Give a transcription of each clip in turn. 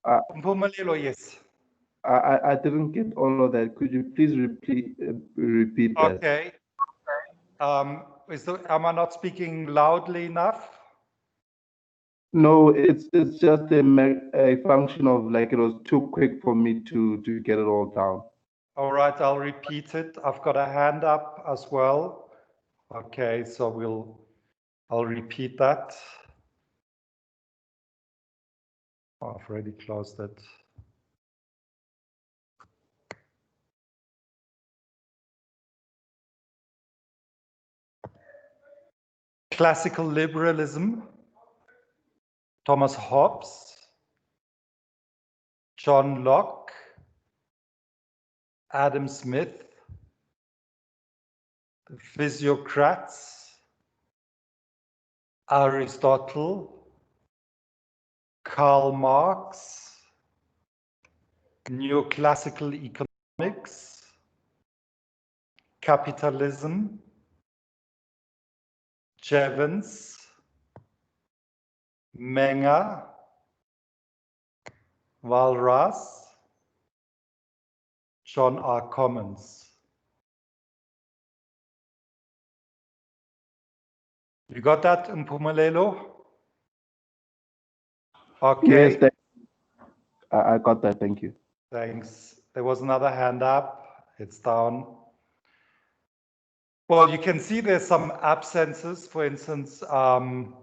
Mpumelelo, yes. I didn't get all of that. Could you please repeat that? Okay. Am I not speaking loudly enough? No, it's just a function of like it was too quick for me to get it all down. All right, I'll repeat it. I've got a hand up as well. Okay, so I'll repeat that. Oh, I've already closed it. Classical liberalism, Thomas Hobbes, John Locke, Adam Smith, the physiocrats, Aristotle, Karl Marx, neoclassical economics, capitalism, Jevons, Menger, Walras, John R. Commons. You got that, Mpumelelo? Okay. Yes, I got that. Thank you. Thanks. There was another hand up. It's down. Well, you can see there's some absences. For instance, well,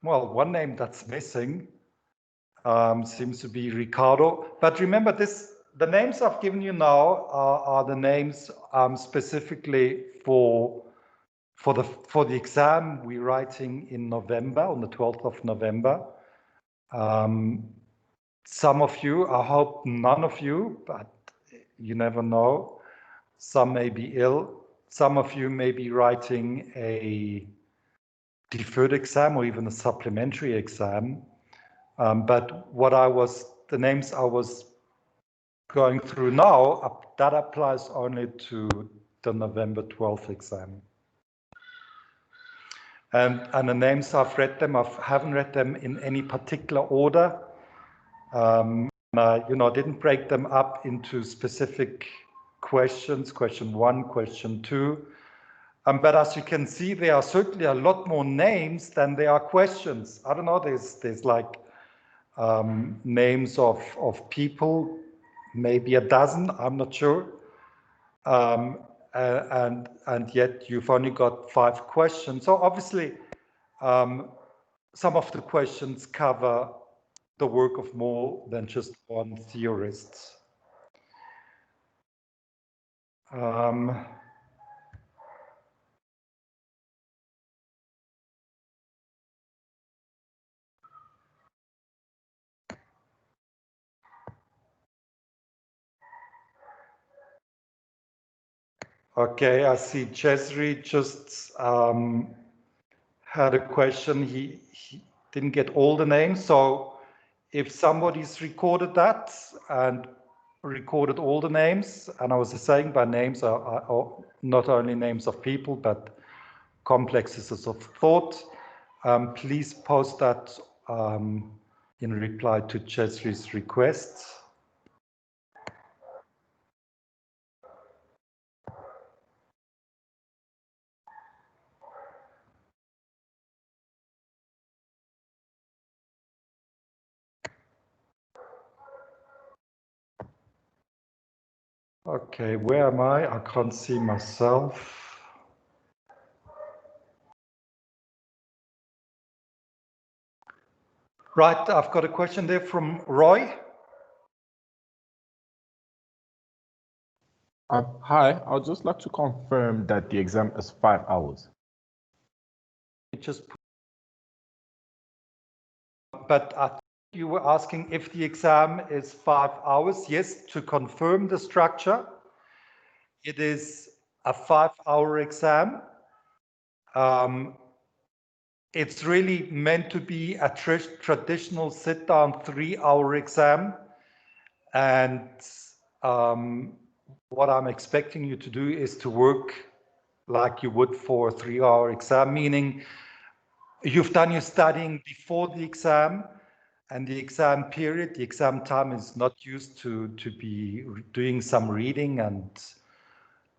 one name that's missing seems to be Ricardo. But remember, the names I've given you now are the names specifically for the exam we're writing in November, on the 12th of November. Some of you, I hope none of you, but you never know. Some may be ill. Some of you may be writing a deferred exam or even a supplementary exam. But the names I was going through now, that applies only to the November 12th exam. And the names I haven't read them in any particular order. I didn't break them up into specific questions, question 1, question 2. But as you can see, there are certainly a lot more names than there are questions. I don't know, there's like names of people, maybe a dozen, I'm not sure. And yet you've only got 5 questions. So obviously, some of the questions cover the work of more than just one theorist. Okay, I see Cesri just had a question. He didn't get all the names, so if somebody's recorded that and recorded all the names, and I was saying by names are not only names of people, but complexes of thought, please post that in reply to Cesri's request. Okay, where am I? I can't see myself. Right, I've got a question there from Roy. Hi, I would just like to confirm that the exam is 5 hours. But I think you were asking if the exam is 5 hours. Yes, to confirm the structure, it is a 5-hour exam. It's really meant to be a traditional sit-down 3-hour exam. And what I'm expecting you to do is to work like you would for a 3-hour exam, meaning you've done your studying before the exam, and the exam period, the exam time is not used to be doing some reading and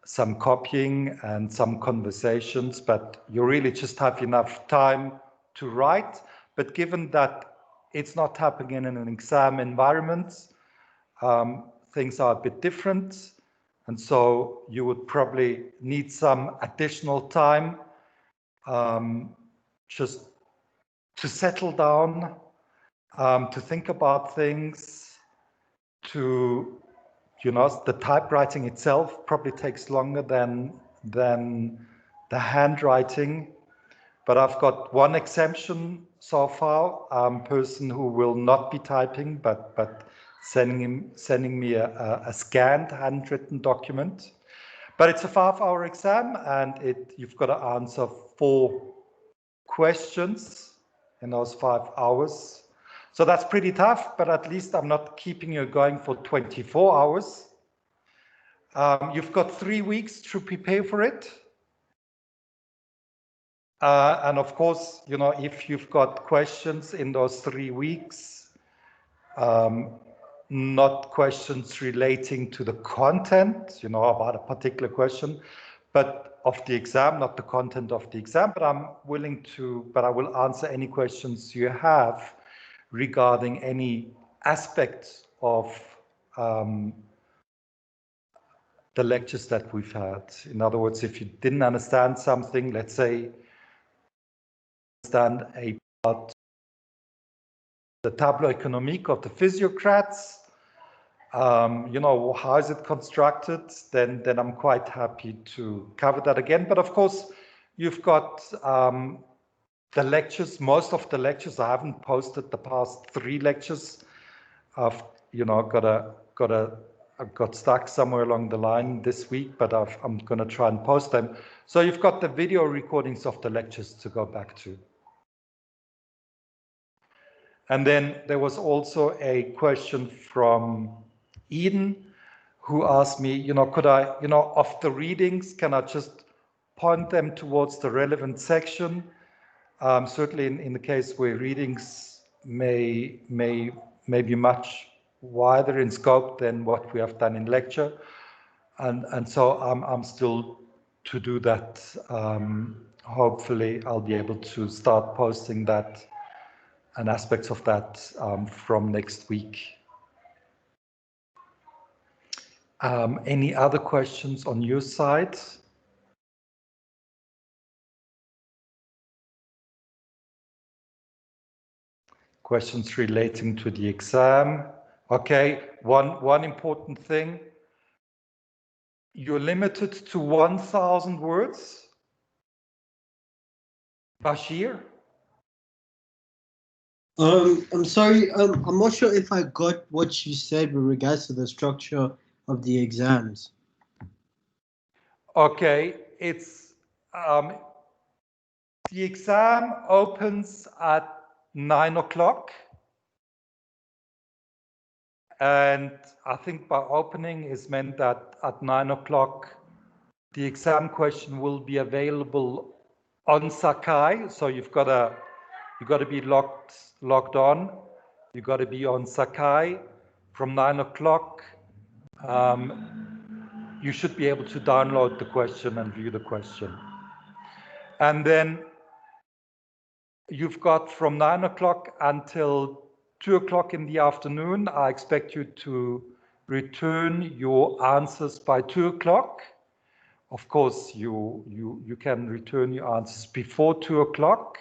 some copying and some conversations, but you really just have enough time to write. But given that it's not happening in an exam environment, things are a bit different. And so you would probably need some additional time just to settle down, to think about things, to, you know, the typewriting itself probably takes longer than the handwriting. But I've got one exemption so far, person who will not be typing, but sending me a scanned handwritten document. But it's a 5-hour exam, and you've got to answer 4 questions in those 5 hours. So that's pretty tough, but at least I'm not keeping you going for 24 hours. You've got 3 weeks to prepare for it. And of course, you know, if you've got questions in those 3 weeks, not questions relating to the content, you know, about a particular question, but of the exam, not the content of the exam, but I will answer any questions you have regarding any aspects of the lectures that we've had. In other words, if you didn't understand something, let's say, understand about the tableau économique of the physiocrats, you know, how is it constructed, then I'm quite happy to cover that again. But of course, you've got the lectures, most of the lectures. I haven't posted the past 3 lectures. I've, you know, got stuck somewhere along the line this week, but I'm going to try and post them. So you've got the video recordings of the lectures to go back to. And then there was also a question from Eden, who asked me, you know, could I, you know, of the readings, can I just point them towards the relevant section? Certainly in the case where readings may be much wider in scope than what we have done in lecture. And so I'm still to do that. Hopefully I'll be able to start posting that and aspects of that from next week. Any other questions on your side? Questions relating to the exam? Okay, one important thing. You're limited to 1,000 words. Bashir? I'm sorry, I'm not sure if I got what you said with regards to the structure of the exams. Okay, it's the exam opens at 9 o'clock. And I think by opening is meant that at 9 o'clock, the exam question will be available on Sakai. So you've got to be logged on. You've got to be on Sakai from 9 o'clock. You should be able to download the question and view the question. And then you've got from 9 o'clock until 2 o'clock in the afternoon. I expect you to return your answers by 2 o'clock. Of course, you can return your answers before 2 o'clock.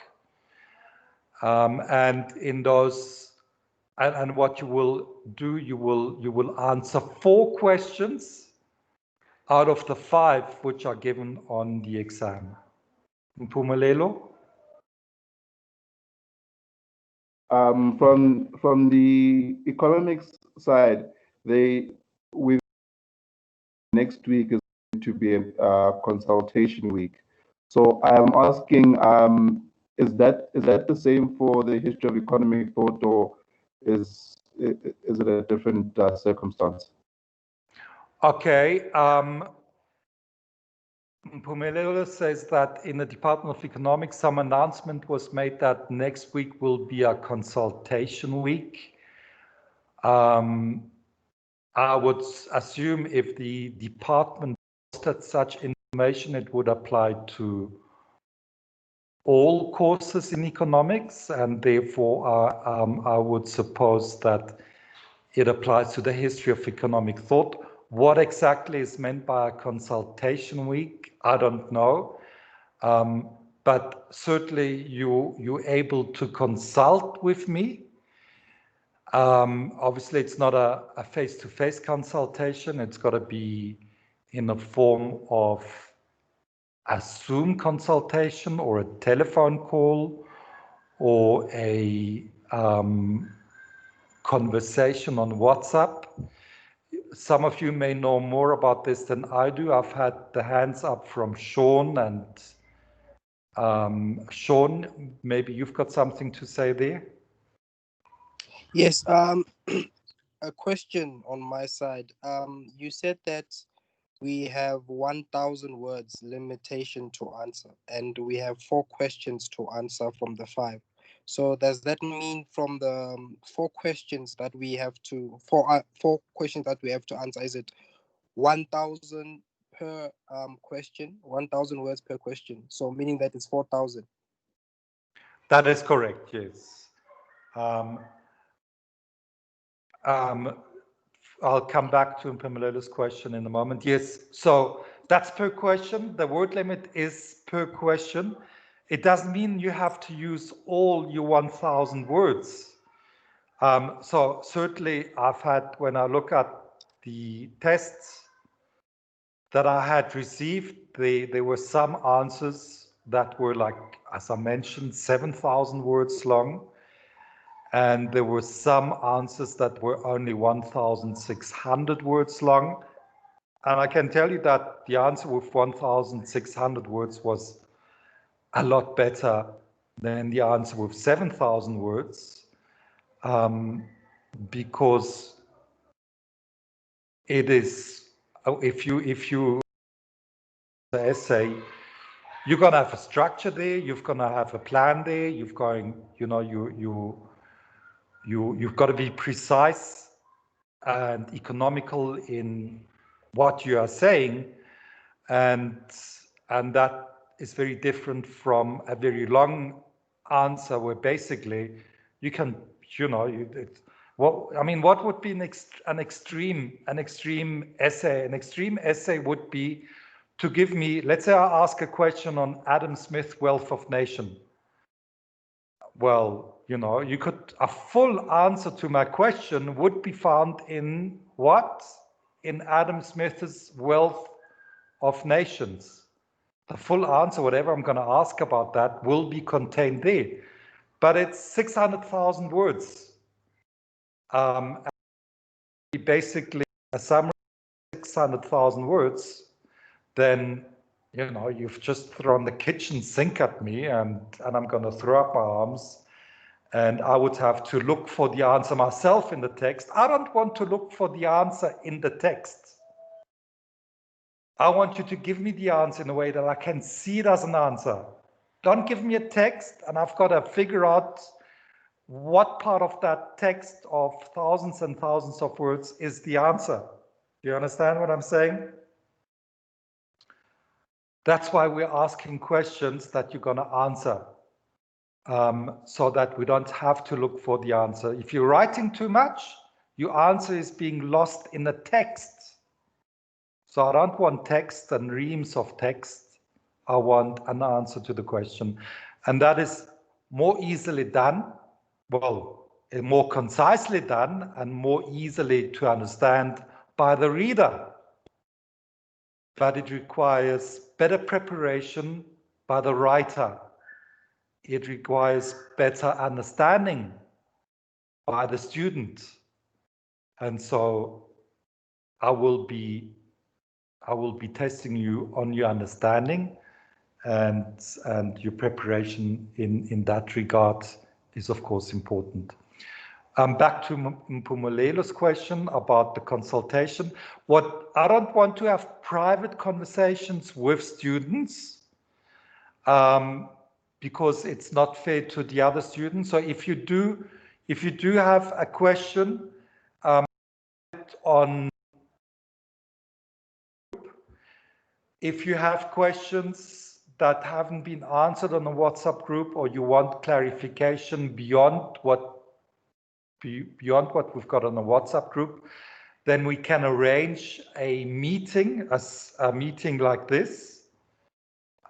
And in those, and what you will do, you will answer 4 questions out of the 5 which are given on the exam. Mpumelelo? From the economics side, next week is going to be a consultation week. So I'm asking, is that the same for the history of economic thought, or is it a different circumstance? Okay. Mpumelelo says that in the Department of Economics, some announcement was made that next week will be a consultation week. I would assume if the department posted such information, it would apply to all courses in economics, and therefore I would suppose that it applies to the history of economic thought. What exactly is meant by a consultation week, I don't know. But certainly you're able to consult with me. Obviously, it's not a face-to-face consultation. It's got to be in the form of a Zoom consultation or a telephone call or a conversation on WhatsApp. Some of you may know more about this than I do. I've had the hands up from Sean, and Sean, maybe you've got something to say there? Yes, a question on my side. You said that we have 1,000 words limitation to answer, and we have 4 questions to answer from the 5. So does that mean from the 4 questions that we have to, 4 questions that we have to answer, is it 1,000 per question, 1,000 words per question? So meaning that it's 4,000. That is correct, yes. I'll come back to Mpumelela's question in a moment. Yes, so that's per question. The word limit is per question. It doesn't mean you have to use all your 1,000 words. So certainly I've had, when I look at the tests that I had received, there were some answers that were like, as I mentioned, 7,000 words long. And there were some answers that were only 1,600 words long. And I can tell you that the answer with 1,600 words was a lot better than the answer with 7,000 words, because it is, if you the essay, you're gonna have a structure there, you're gonna have a plan there, you've got to be precise and economical in what you are saying, and that is very different from a very long answer where basically you can, what would be an extreme essay? An extreme essay would be to give me, let's say I ask a question on Adam Smith, Wealth of Nation. Well, you could, a full answer to my question would be found in what? In Adam Smith's Wealth of Nations. The full answer, whatever I'm going to ask about that, will be contained there. But it's 600,000 words. Basically, a summary of 600,000 words, then, you've just thrown the kitchen sink at me, and I'm going to throw up my arms. And I would have to look for the answer myself in the text. I don't want to look for the answer in the text. I want you to give me the answer in a way that I can see it as an answer. Don't give me a text and I've got to figure out what part of that text of thousands and thousands of words is the answer. Do you understand what I'm saying? That's why we're asking questions that you're going to answer. So that we don't have to look for the answer. If you're writing too much, your answer is being lost in the text. So I don't want text and reams of text. I want an answer to the question. And that is more easily done, well, more concisely done and more easily to understand by the reader. But it requires better preparation by the writer. It requires better understanding by the student. And so I will be testing you on your understanding, and your preparation in that regard is of course important. Back to Mpumelela's question about the consultation. What I don't want to have private conversations with students because it's not fair to the other students. So if you do have a question on, if you have questions that haven't been answered on the WhatsApp group, or you want clarification beyond what we've got on the WhatsApp group, then we can arrange a meeting, a meeting like this.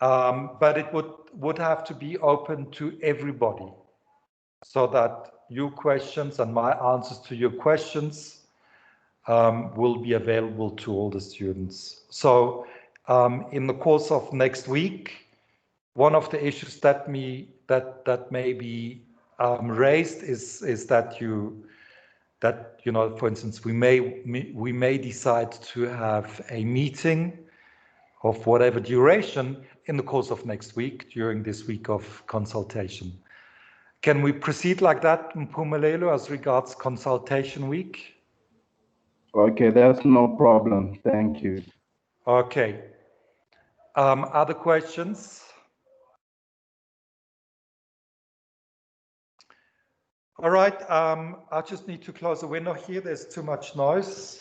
But it would have to be open to everybody, so that your questions and my answers to your questions will be available to all the students. So in the course of next week, one of the issues that may be raised is that for instance, we may decide to have a meeting of whatever duration in the course of next week, during this week of consultation. Can we proceed like that, Mpumelelo, as regards consultation week? Okay, that's no problem. Thank you. Okay. Other questions? All right, I just need to close the window here. There's too much noise.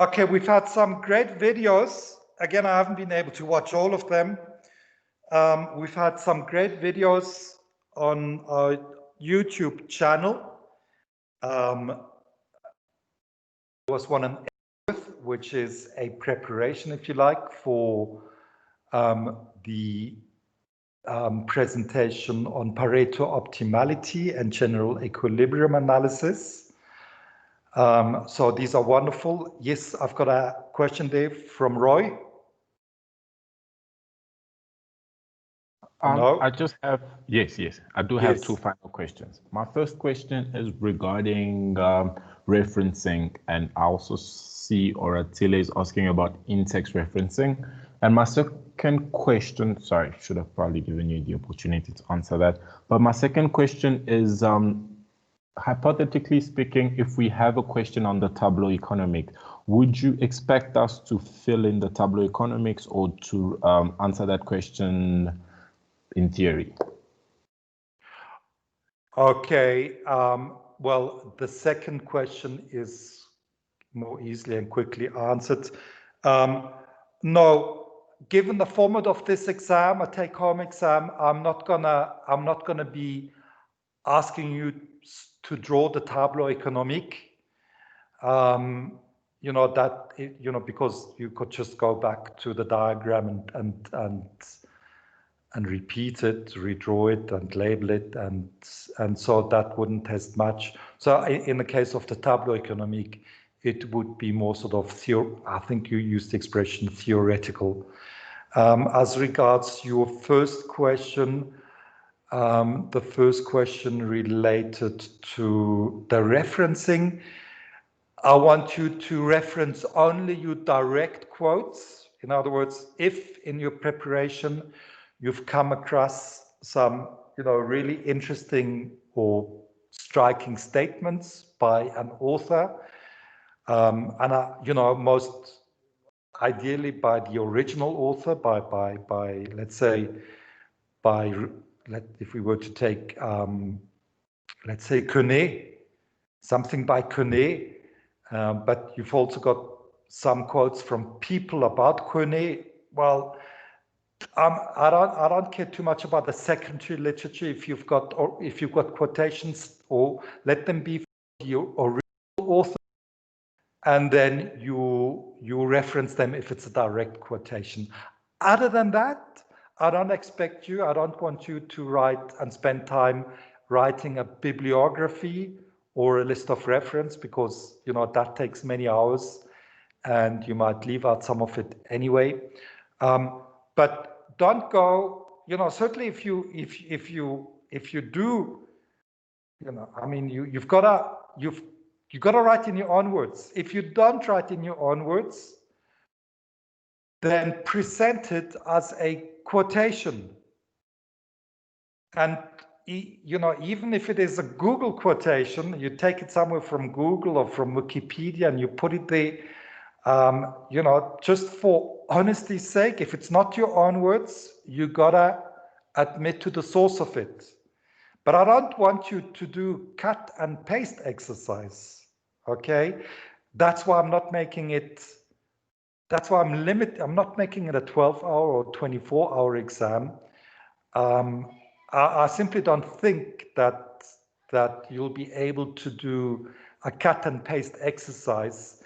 Okay, we've had some great videos. Again, I haven't been able to watch all of them. We've had some great videos on our YouTube channel. There was one on which is a preparation, if you like, for the presentation on Pareto optimality and general equilibrium analysis. So these are wonderful. Yes, I've got a question there from Roy. No? I just have, yes, I do have two final questions. My first question is regarding referencing, and I also see Oratile is asking about in-text referencing. And my second question, sorry, should have probably given you the opportunity to answer that. But my second question is, hypothetically speaking, if we have a question on the tableau economic, would you expect us to fill in the tableau economics, or to answer that question in theory? Okay, well, the second question is more easily and quickly answered. No, given the format of this exam, a take-home exam, I'm not gonna be asking you to draw the tableau economique. Because you could just go back to the diagram and repeat it, redraw it, and label it, and so that wouldn't test much. So in the case of the tableau economique, it would be more sort of I think you used the expression theoretical. As regards your first question, the first question related to the referencing, I want you to reference only your direct quotes. In other words, if in your preparation you've come across some, really interesting or striking statements by an author, most ideally by the original author, by let's say, if we were to take, let's say Quenet, something by Quenet, but you've also got some quotes from people about Quenet. Well, I don't care too much about the secondary literature. If you've got quotations, or let them be from the original author, and then you reference them if it's a direct quotation. Other than that, I don't want you to write and spend time writing a bibliography or a list of reference, because that takes many hours and you might leave out some of it anyway. But don't go, certainly if you do, I mean, you've got to write in your own words. If you don't write in your own words, then present it as a quotation. And, even if it is a Google quotation, you take it somewhere from Google or from Wikipedia and you put it there, just for honesty's sake, if it's not your own words, you gotta admit to the source of it. But I don't want you to do cut and paste exercise, okay? That's why I'm not making it, I'm not making it a 12-hour or 24-hour exam. I simply don't think that you'll be able to do a cut and paste exercise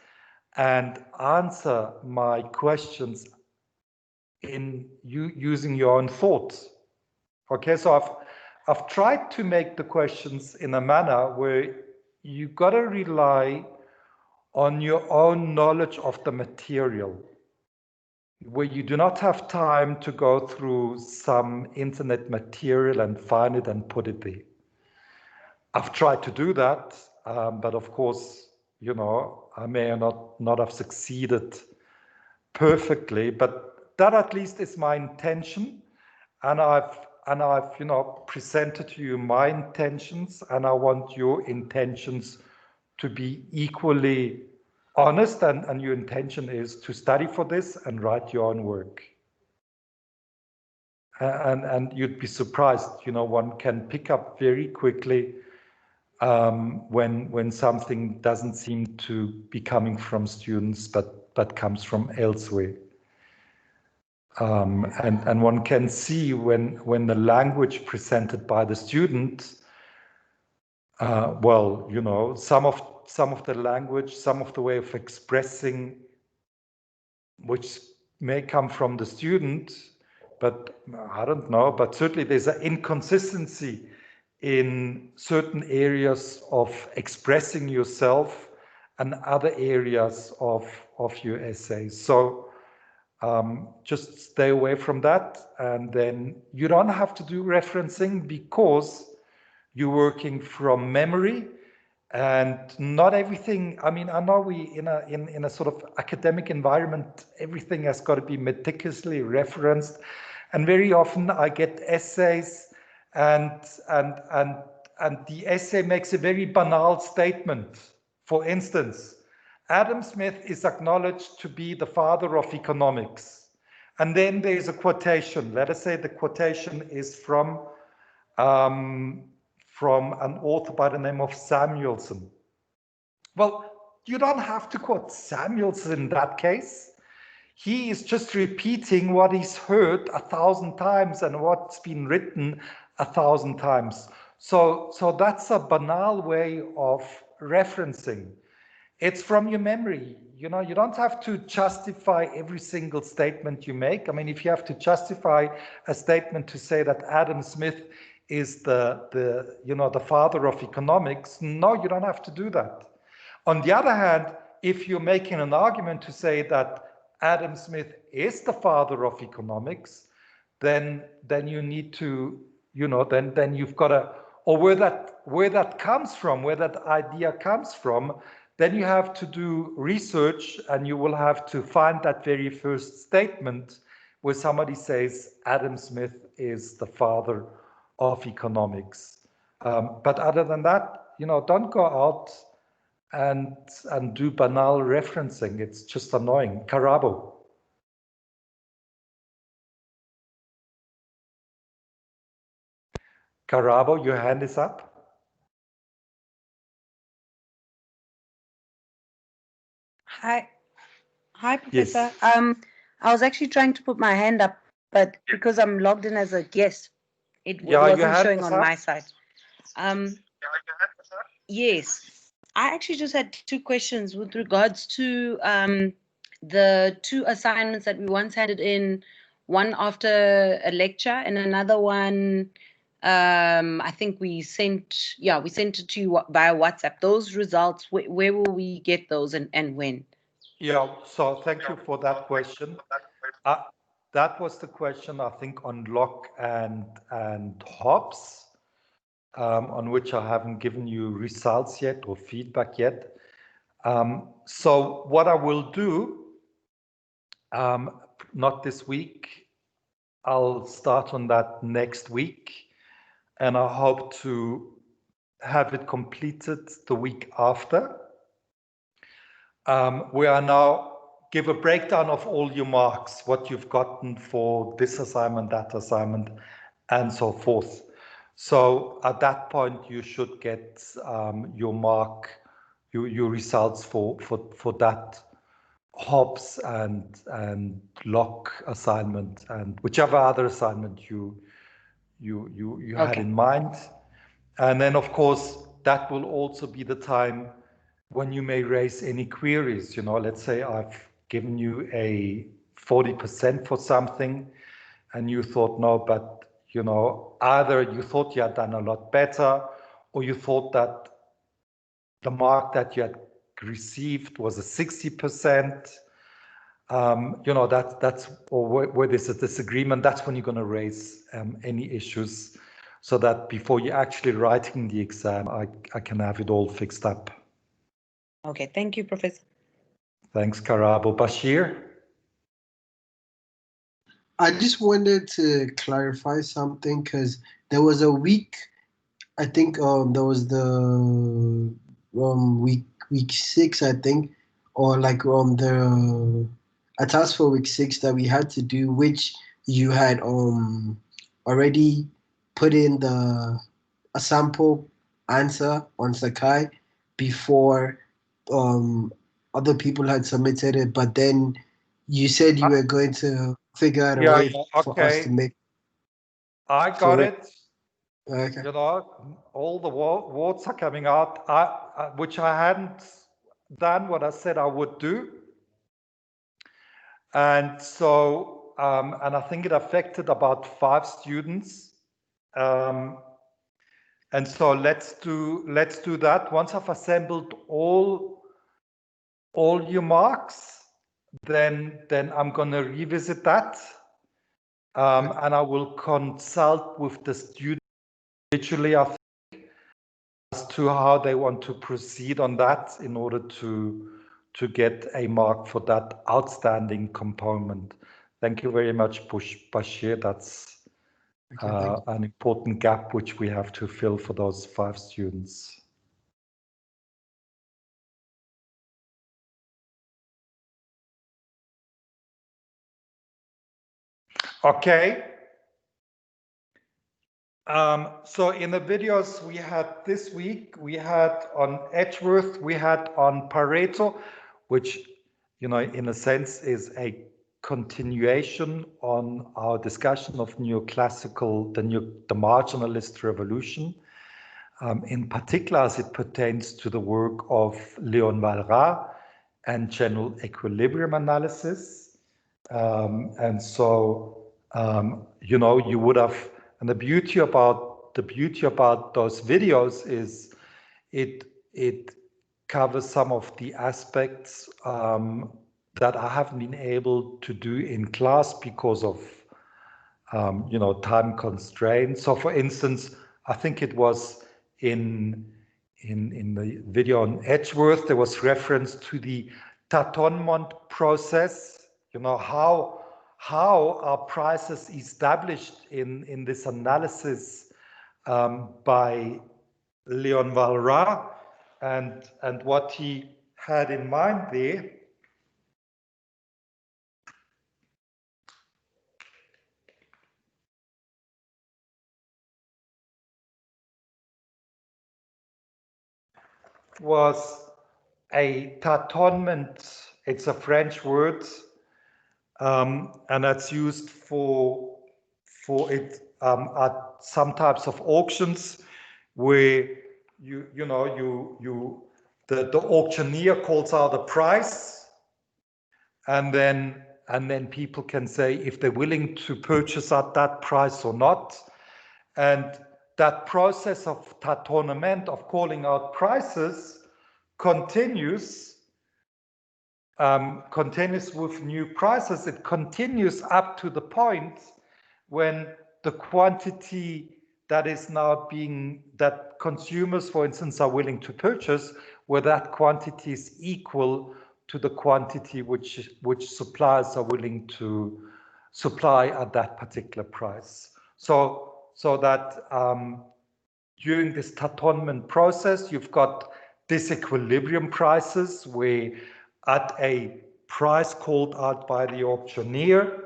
and answer my questions in using your own thoughts. Okay, so I've tried to make the questions in a manner where you got to rely on your own knowledge of the material, where you do not have time to go through some internet material and find it and put it there. I've tried to do that, but of course, I may not have succeeded perfectly, but that at least is my intention. And I've presented to you my intentions, and I want your intentions to be equally honest, and your intention is to study for this and write your own work. And you'd be surprised, one can pick up very quickly when something doesn't seem to be coming from students, but comes from elsewhere. And one can see when the language presented by the student, some of the language, some of the way of expressing, which may come from the student, but I don't know, but certainly there's an inconsistency in certain areas of expressing yourself and other areas of your essays. So just stay away from that, and then you don't have to do referencing because you're working from memory. And not everything, I mean, I know we in a sort of academic environment, everything has got to be meticulously referenced. And very often I get essays and the essay makes a very banal statement. For instance, Adam Smith is acknowledged to be the father of economics. And then there's a quotation. Let us say the quotation is from an author by the name of Samuelson. Well, you don't have to quote Samuelson in that case. He is just repeating what he's heard 1,000 times and what's been written 1,000 times. So that's a banal way of referencing. It's from your memory. You don't have to justify every single statement you make. I mean, if you have to justify a statement to say that Adam Smith is the father of economics, no, you don't have to do that. On the other hand, if you're making an argument to say that Adam Smith is the father of economics, then you need to, then you've got to, or where that comes from, where that idea comes from, then you have to do research, and you will have to find that very first statement where somebody says Adam Smith is the father of economics. But other than that, don't go out and do banal referencing. It's just annoying. Karabo. Karabo, your hand is up. Hi, Professor. Yes. I was actually trying to put my hand up, but because I'm logged in as a guest, it wasn't showing on my side. Yes, I actually just had two questions with regards to the two assignments that we once handed in, one after a lecture and another one, I think we sent it to you via WhatsApp. Those results, where will we get those and when? Yeah, so thank you for that question. that was the question, I think, on lock and hops, on which I haven't given you results yet or feedback yet. So what I will do, not this week, I'll start on that next week, and I hope to have it completed the week after. We are now give a breakdown of all your marks, what you've gotten for this assignment, that assignment, and so forth. So at that point, you should get your mark, your results for that hops and lock assignment and whichever other assignment you had in mind. And then, of course, that will also be the time when you may raise any queries. You know, let's say I've given you a 40% for something and you thought, no, but, you know, either you thought you had done a lot better or you thought that the mark that you had received was a 60%. You know, that's or where there's a disagreement, that's when you're going to raise any issues, so that before you're actually writing the exam, I can have it all fixed up. Okay, thank you, Professor. Thanks, Karabo. Bashir? I just wanted to clarify something because there was a week, I think there was the week 6, I think, or like a task for week 6 that we had to do, which you had already put in a sample answer on Sakai before other people had submitted it, but then you said you were going to figure out a way for us to make. I got it. Okay. You know, all the words are coming out, which I hadn't done what I said I would do. And so, and I think it affected about 5 students. And so let's do that. Once I've assembled all your marks, then I'm going to revisit that. And I will consult with the student individually, I think, as to how they want to proceed on that in order to get a mark for that outstanding component. Thank you very much, Bashir. That's an important gap which we have to fill for those 5 students. Okay. So in the videos we had this week, we had on Edgeworth, we had on Pareto, which, you know, in a sense is a continuation on our discussion of neoclassical, the marginalist revolution, in particular as it pertains to the work of Leon Walras and general equilibrium analysis. And so, you know, you would have, and the beauty about those videos is it covers some of the aspects that I haven't been able to do in class because of you know, time constraints. So, for instance, I think it was in the video on Edgeworth, there was reference to the tâtonnement process. You know, how are prices established in this analysis by Leon Walras, and what he had in mind there was a tâtonnement. It's a French word, and that's used for it at some types of auctions where the auctioneer calls out a price, and then people can say if they're willing to purchase at that price or not. And that process of tâtonnement, of calling out prices, continues continues with new prices, it continues up to the point when the quantity that is now that consumers, for instance, are willing to purchase, where that quantity is equal to the quantity which suppliers are willing to supply at that particular price. So that during this tâtonnement process, you've got disequilibrium prices where at a price called out by the auctioneer,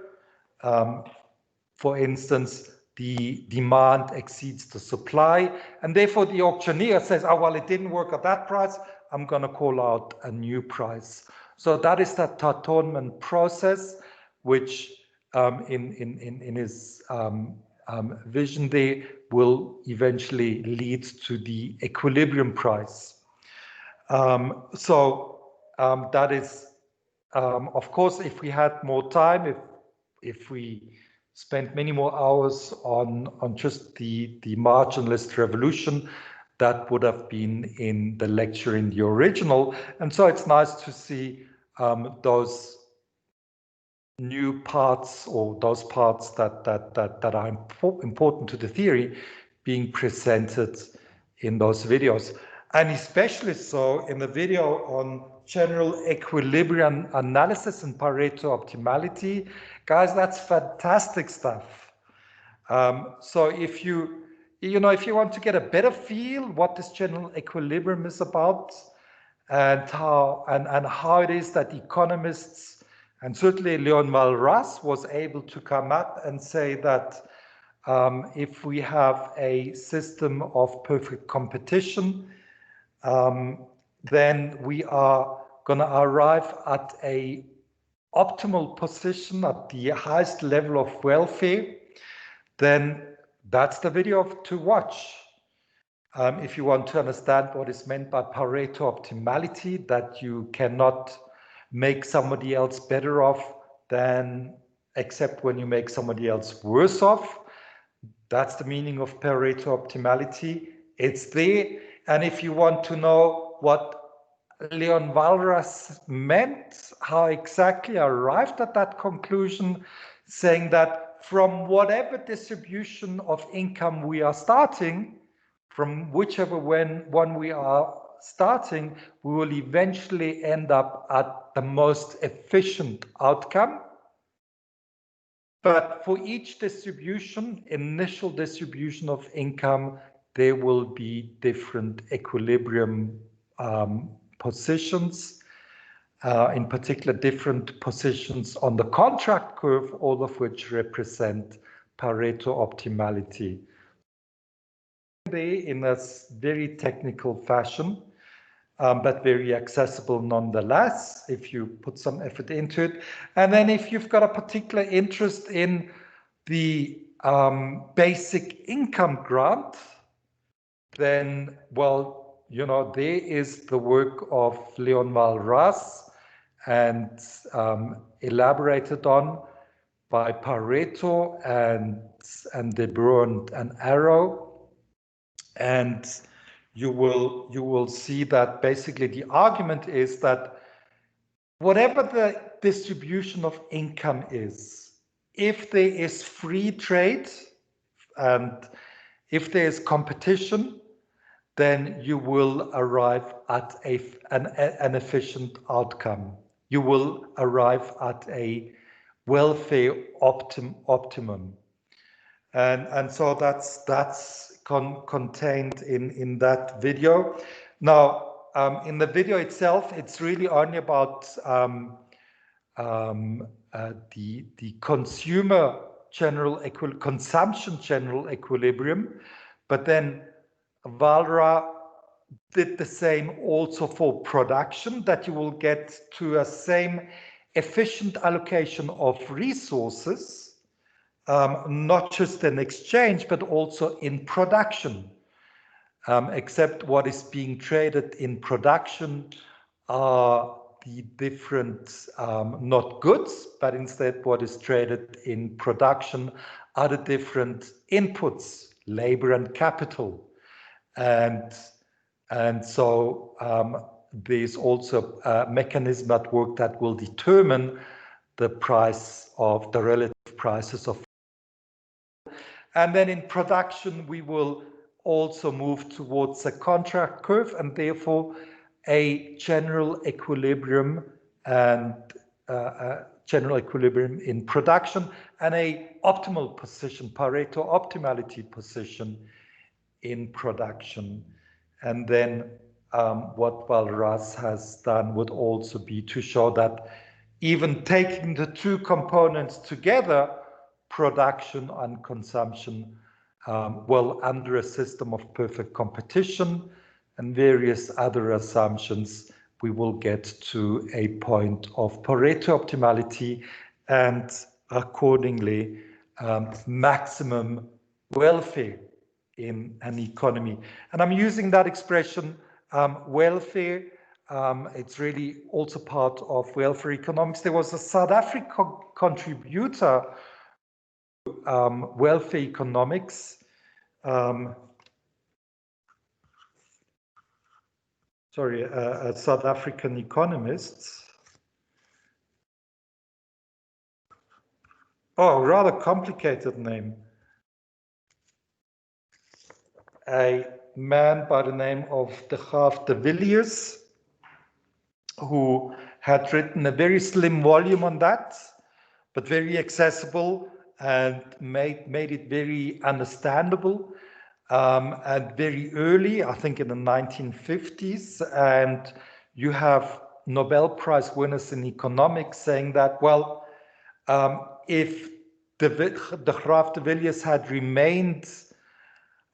for instance, the demand exceeds the supply, and therefore the auctioneer says, oh, well, it didn't work at that price, I'm going to call out a new price. So that is that tâtonnement process, which in his vision there will eventually lead to the equilibrium price. That is, of course, if we had more time, if we spent many more hours on just the marginalist revolution, that would have been in the lecture in the original. And so it's nice to see those new parts, or those parts that are important to the theory being presented in those videos. And especially so in the video on general equilibrium analysis and Pareto optimality. Guys, that's fantastic stuff. So if you want to get a better feel what this general equilibrium is about, and how it is that economists, and certainly Leon Walras was able to come up and say that if we have a system of perfect competition, then we are going to arrive at a optimal position at the highest level of welfare, then that's the video to watch. If you want to understand what is meant by Pareto optimality, that you cannot make somebody else better off than except when you make somebody else worse off. That's the meaning of Pareto optimality. It's there. And if you want to know what Leon Walras meant, how exactly arrived at that conclusion, saying that from whatever distribution of income we are starting, from whichever one we are starting, we will eventually end up at the most efficient outcome. But for each distribution, initial distribution of income, there will be different equilibrium positions, in particular different positions on the contract curve, all of which represent Pareto optimality. In a very technical fashion, but very accessible nonetheless, if you put some effort into it. And then if you've got a particular interest in the basic income grant, then, well, there is the work of Leon Walras and elaborated on by Pareto and De Bruin and Arrow. And you will see that basically the argument is that whatever the distribution of income is, if there is free trade and if there is competition, then you will arrive at an efficient outcome. You will arrive at a welfare optimum. And so that's contained in that video. Now, in the video itself, it's really only about the consumer consumption general equilibrium, but then Walras did the same also for production, that you will get to a same efficient allocation of resources, not just in exchange, but also in production, except what is being traded in production are the different, not goods, but instead what is traded in production are the different inputs, labor and capital. And so there's also a mechanism at work that will determine the price of the relative prices of. And then in production, we will also move towards a contract curve and therefore a general equilibrium and general equilibrium in production and a optimal position, Pareto optimality position in production. And then what Walras has done would also be to show that even taking the two components together, production and consumption, well, under a system of perfect competition and various other assumptions, we will get to a point of Pareto optimality and accordingly maximum welfare in an economy. And I'm using that expression, welfare. It's really also part of welfare economics. There was a South African contributor to welfare economics. A South African economist. Oh, rather complicated name. A man by the name of de Graaf de Villiers, who had written a very slim volume on that, but very accessible and made it very understandable. And very early, I think in the 1950s, and you have Nobel Prize winners in economics saying that, well, if de Graaf de Villiers had remained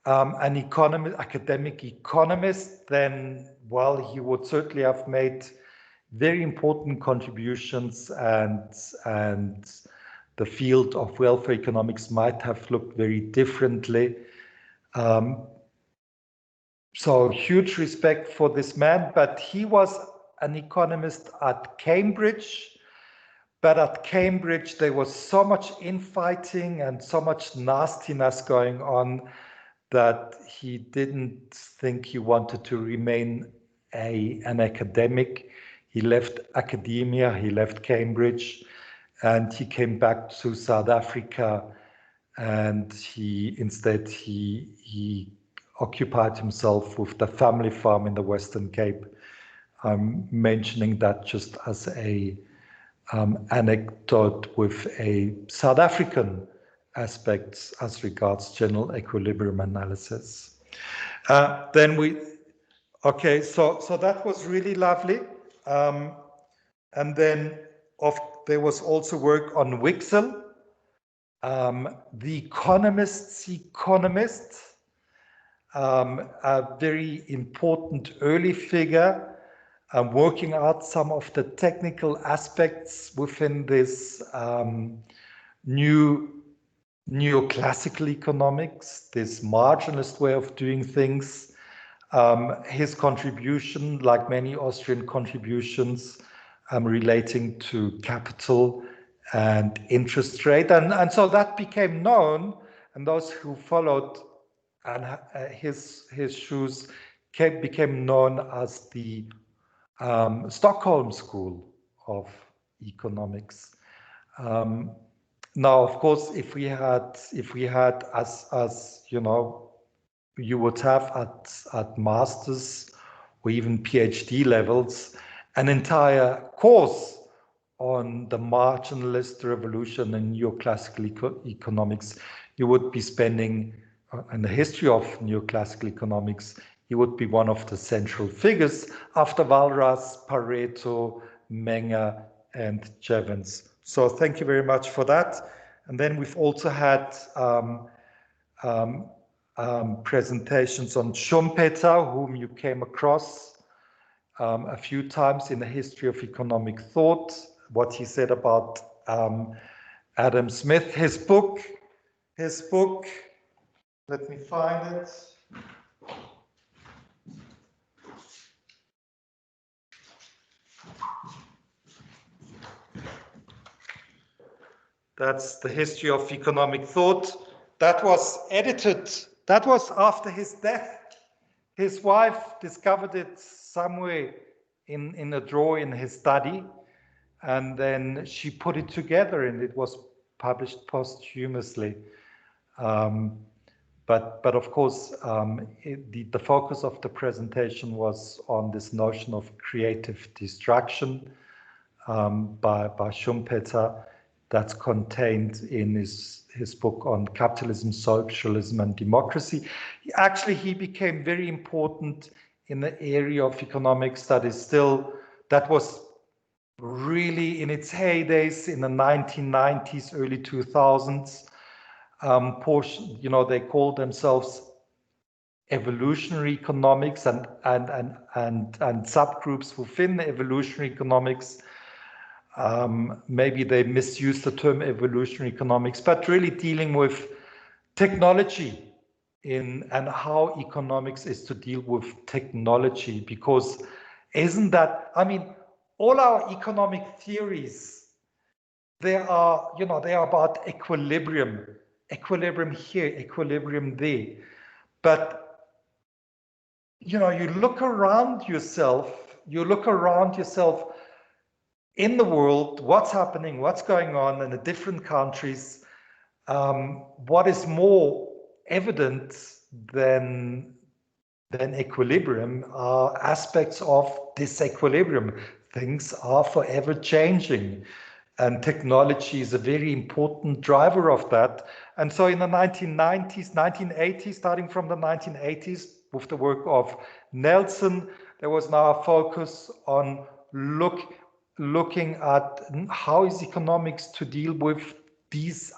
an academic economist, then, well, he would certainly have made very important contributions, and the field of welfare economics might have looked very differently. So huge respect for this man, but he was an economist at Cambridge. But at Cambridge, there was so much infighting and so much nastiness going on that he didn't think he wanted to remain an academic. He left academia, he left Cambridge, and he came back to South Africa, and he occupied himself with the family farm in the Western Cape. I'm mentioning that just as a anecdote with a South African aspects as regards general equilibrium analysis. So that was really lovely. And then there was also work on Wicksell, the economist's economist, a very important early figure, working out some of the technical aspects within this new neoclassical economics, this marginalist way of doing things. His contribution, like many Austrian contributions, relating to capital and interest rate. And so that became known, and those who followed and his shoes became known as the Stockholm School of Economics. Now, of course, if we had as you know, you would have at master's or even PhD levels an entire course on the marginalist revolution in neoclassical economics. You would be spending, in the history of neoclassical economics, he would be one of the central figures after Walras, Pareto, Menger, and Jevons. So thank you very much for that. And then we've also had presentations on Schumpeter, whom you came across a few times in the history of economic thought, what he said about Adam Smith, his book, let me find it. That's the history of economic thought. That was edited. That was after his death. His wife discovered it somewhere in a drawer in his study, and then she put it together, and it was published posthumously. But of course, the focus of the presentation was on this notion of creative destruction by Schumpeter, that's contained in his book on capitalism, socialism, and democracy. Actually, he became very important in the area of economics that was really in its heydays in the 1990s, early 2000s. They called themselves evolutionary economics, and subgroups within the evolutionary economics. Maybe they misused the term evolutionary economics, but really dealing with technology and how economics is to deal with technology, because isn't that, I mean, all our economic theories, they are about equilibrium here, equilibrium there. But you look around yourself in the world, what's happening, what's going on in the different countries. What is more evident than equilibrium are aspects of disequilibrium. Things are forever changing, and technology is a very important driver of that. And so in the 1990s, 1980s, starting from the 1980s, with the work of Nelson, there was now a focus on looking at how is economics to deal with these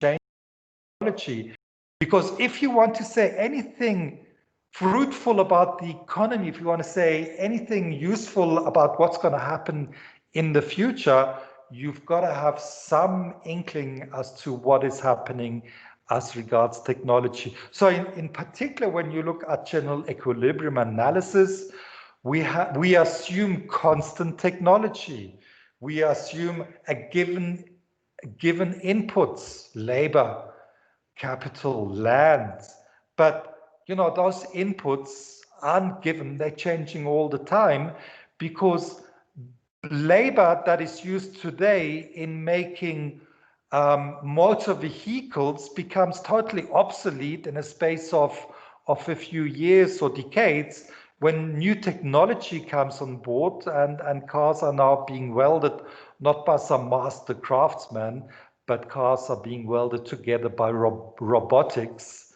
technology. Because if you want to say anything fruitful about the economy, if you want to say anything useful about what's going to happen in the future, you've got to have some inkling as to what is happening as regards technology. So in particular, when you look at general equilibrium analysis, we assume constant technology. We assume a given inputs, labor, capital, land. But those inputs aren't given, they're changing all the time, because labor that is used today in making motor vehicles becomes totally obsolete in a space of a few years or decades, when new technology comes on board, and cars are now being welded not by some master craftsman, but cars are being welded together by robotics,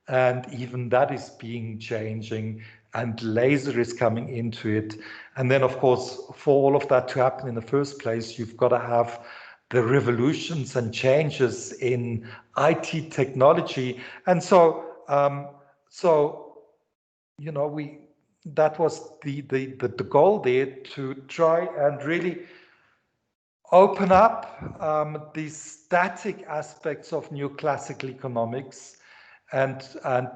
and even that is changing, and laser is coming into it. And then, of course, for all of that to happen in the first place, you've got to have the revolutions and changes in IT technology. And so, that was the goal there, to try and really open up these static aspects of neoclassical economics, and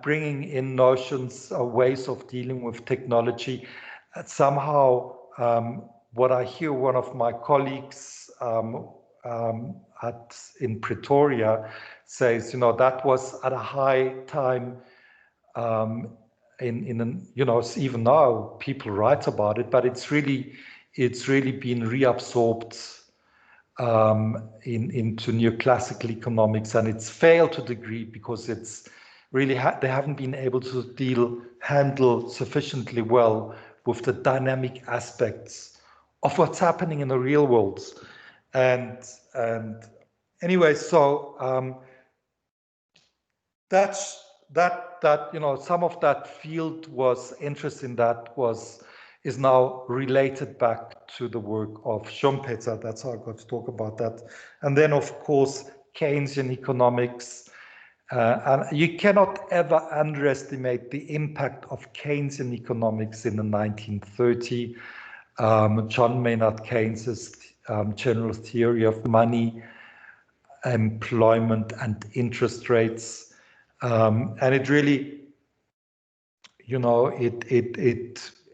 bringing in notions, ways of dealing with technology. Somehow, what I hear one of my colleagues in Pretoria says, that was at a high time. Even now people write about it, but it's really been reabsorbed into neoclassical economics, and it's failed to a degree because it's really they haven't been able to handle sufficiently well with the dynamic aspects of what's happening in the real world. And anyway, so that's some of that field was interest in that is now related back to the work of Schumpeter. That's how I got to talk about that. And then, of course, Keynesian economics. And you cannot ever underestimate the impact of Keynesian economics in the 1930s. John Maynard Keynes's general theory of money, employment, and interest rates. And it really,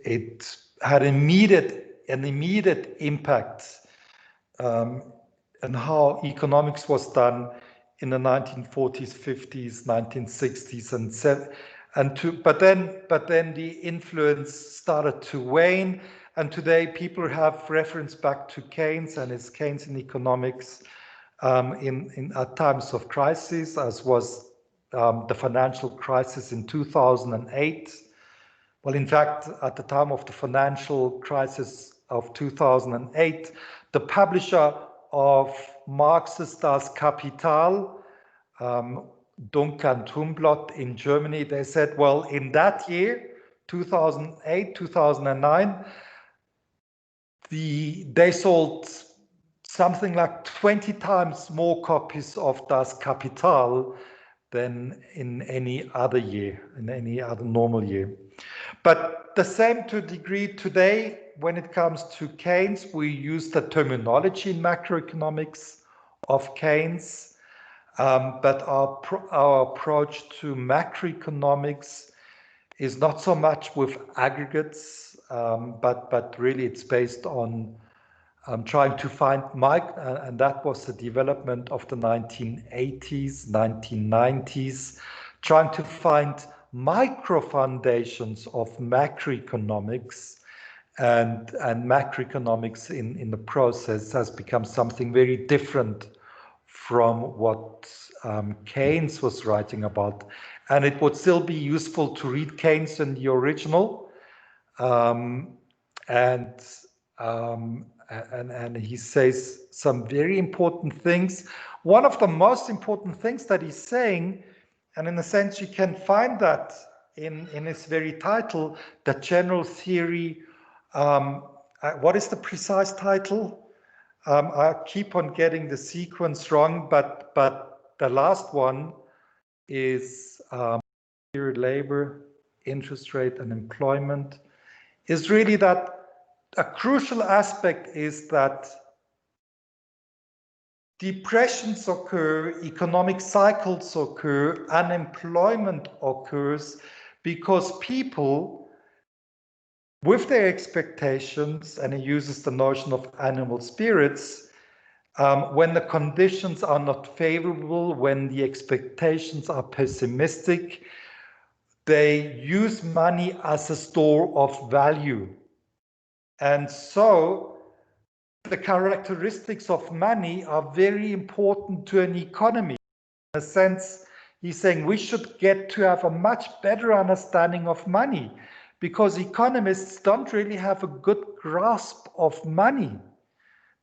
it had an immediate impact on how economics was done in the 1940s, 50s, 1960s, but then the influence started to wane, and today people have reference back to Keynes and his Keynesian economics in at times of crisis, as was the financial crisis in 2008. Well, in fact, at the time of the financial crisis of 2008, the publisher of Marx's Das Kapital, Duncan Trumblot in Germany, they said, well, in that year, 2008, 2009, they sold something like 20 times more copies of Das Kapital than in any other year, in any other normal year. But the same to a degree today, when it comes to Keynes, we use the terminology in macroeconomics of Keynes, but our approach to macroeconomics is not so much with aggregates, but really it's based on trying to find and that was the development of the 1980s, 1990s, trying to find micro foundations of macroeconomics, and macroeconomics in the process has become something very different from what Keynes was writing about. And it would still be useful to read Keynes in the original, and he says some very important things. One of the most important things that he's saying, and in a sense you can find that in his very title, The General Theory. What is the precise title? I keep on getting the sequence wrong, but the last one is labor, interest rate, and employment, is really that a crucial aspect is that depressions occur, economic cycles occur, unemployment occurs because people, with their expectations, and he uses the notion of animal spirits, when the conditions are not favorable, when the expectations are pessimistic, they use money as a store of value. And so the characteristics of money are very important to an economy. In a sense, he's saying we should get to have a much better understanding of money, because economists don't really have a good grasp of money.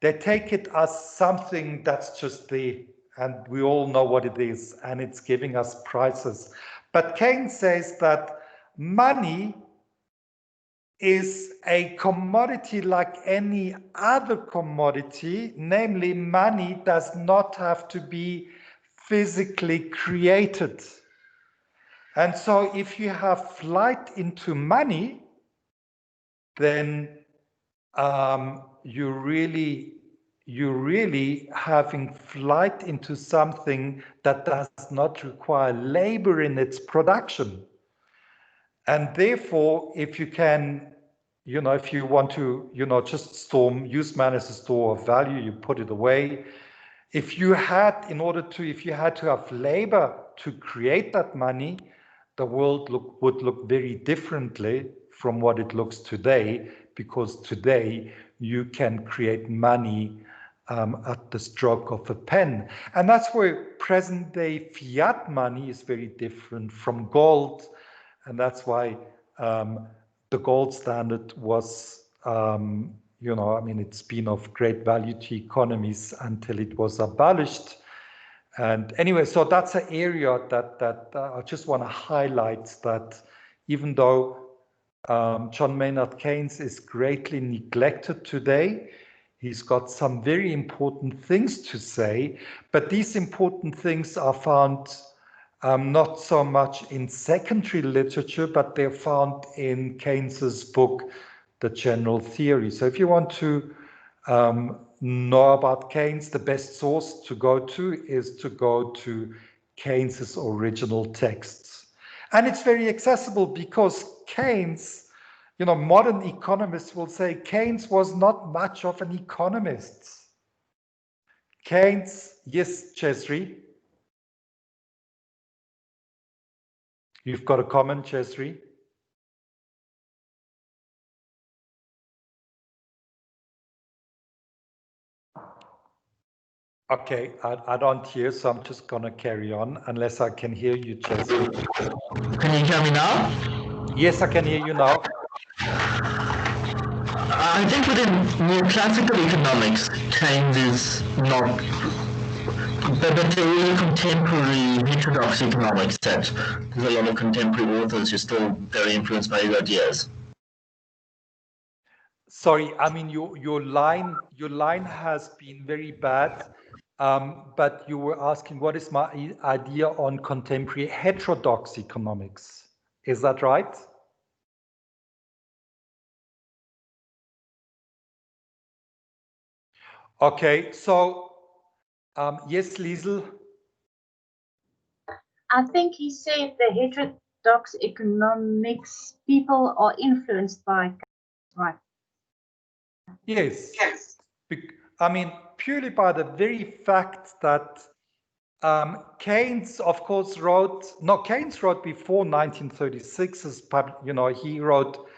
They take it as something that's just there, and we all know what it is, and it's giving us prices. But Keynes says that money is a commodity like any other commodity, namely money does not have to be physically created. And so if you have flight into money, then you're really having flight into something that does not require labor in its production. And therefore, if you can, if you want to, just use money as a store of value, you put it away. If you had to have labor to create that money, the world would look very differently from what it looks today, because today you can create money at the stroke of a pen. And that's where present day fiat money is very different from gold. And that's why the gold standard was, it's been of great value to economies until it was abolished. And anyway, so that's an area that I just want to highlight, that even though John Maynard Keynes is greatly neglected today, he's got some very important things to say, but these important things are found not so much in secondary literature, but they're found in Keynes's book, The General Theory. So if you want to know about Keynes, the best source to go to is to go to Keynes's original texts. And it's very accessible, because Keynes, modern economists will say Keynes was not much of an economist. Keynes, yes, Chesri. You've got a comment, Chesri? Okay, I don't hear, so I'm just going to carry on unless I can hear you, Chesri. Can you hear me now? Yes, I can hear you now. I think within neoclassical economics, Keynes is not, but there is contemporary heterodox economics that there's a lot of contemporary authors who are still very influenced by his ideas. Sorry, I mean your line has been very bad, but you were asking what is my idea on contemporary heterodox economics? Is that right? Okay, so yes, Liesl. I think he said the heterodox economics people are influenced by, right? Yes. Yes. I mean, purely by the very fact that Keynes, of course, Keynes wrote before 1936. He wrote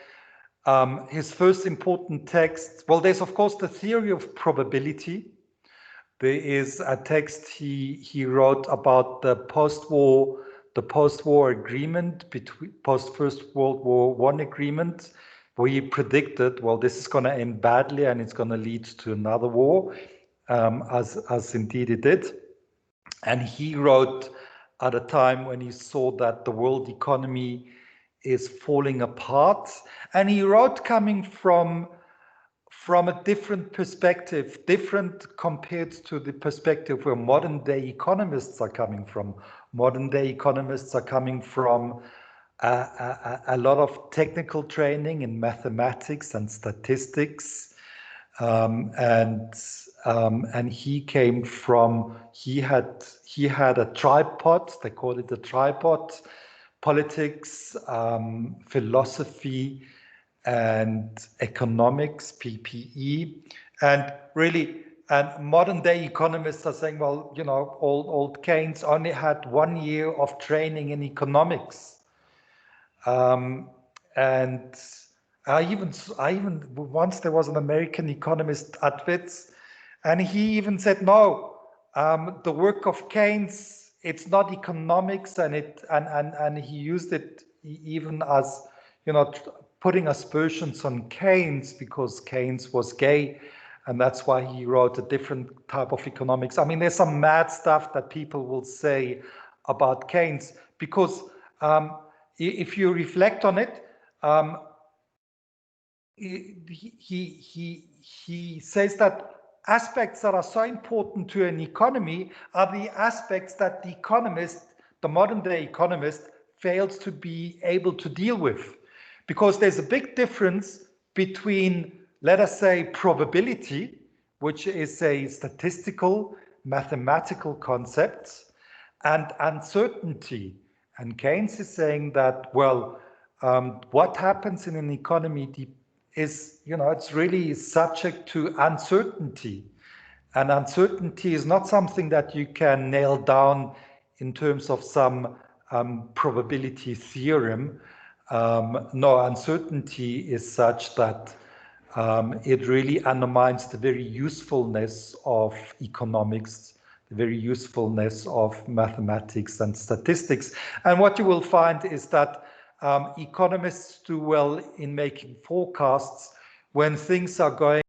his first important text. Well, there's of course the theory of probability. There is a text he wrote about the post-war agreement between post-First World War I agreement, where he predicted, well, this is going to end badly and it's going to lead to another war, as indeed it did. And he wrote at a time when he saw that the world economy is falling apart, and he wrote coming from a different perspective, different compared to the perspective where modern day economists are coming from. Modern day economists are coming from a lot of technical training in mathematics and statistics, and he came from, he had a tripod, they call it a tripod: politics, philosophy, and economics, PPE. And really, and modern day economists are saying, well, old Keynes only had 1 year of training in economics. And I even once there was an American economist at Wits, and he even said, no, the work of Keynes, it's not economics, and he used it even as, putting aspersions on Keynes because Keynes was gay, and that's why he wrote a different type of economics. I mean, there's some mad stuff that people will say about Keynes, because if you reflect on it, he says that aspects that are so important to an economy are the aspects that the economist, the modern day economist, fails to be able to deal with. Because there's a big difference between, let us say, probability, which is a statistical, mathematical concept, and uncertainty. And Keynes is saying that, well, what happens in an economy is, it's really subject to uncertainty. And uncertainty is not something that you can nail down in terms of some probability theorem. No, uncertainty is such that it really undermines the very usefulness of economics, the very usefulness of mathematics and statistics. And what you will find is that economists do well in making forecasts when things are going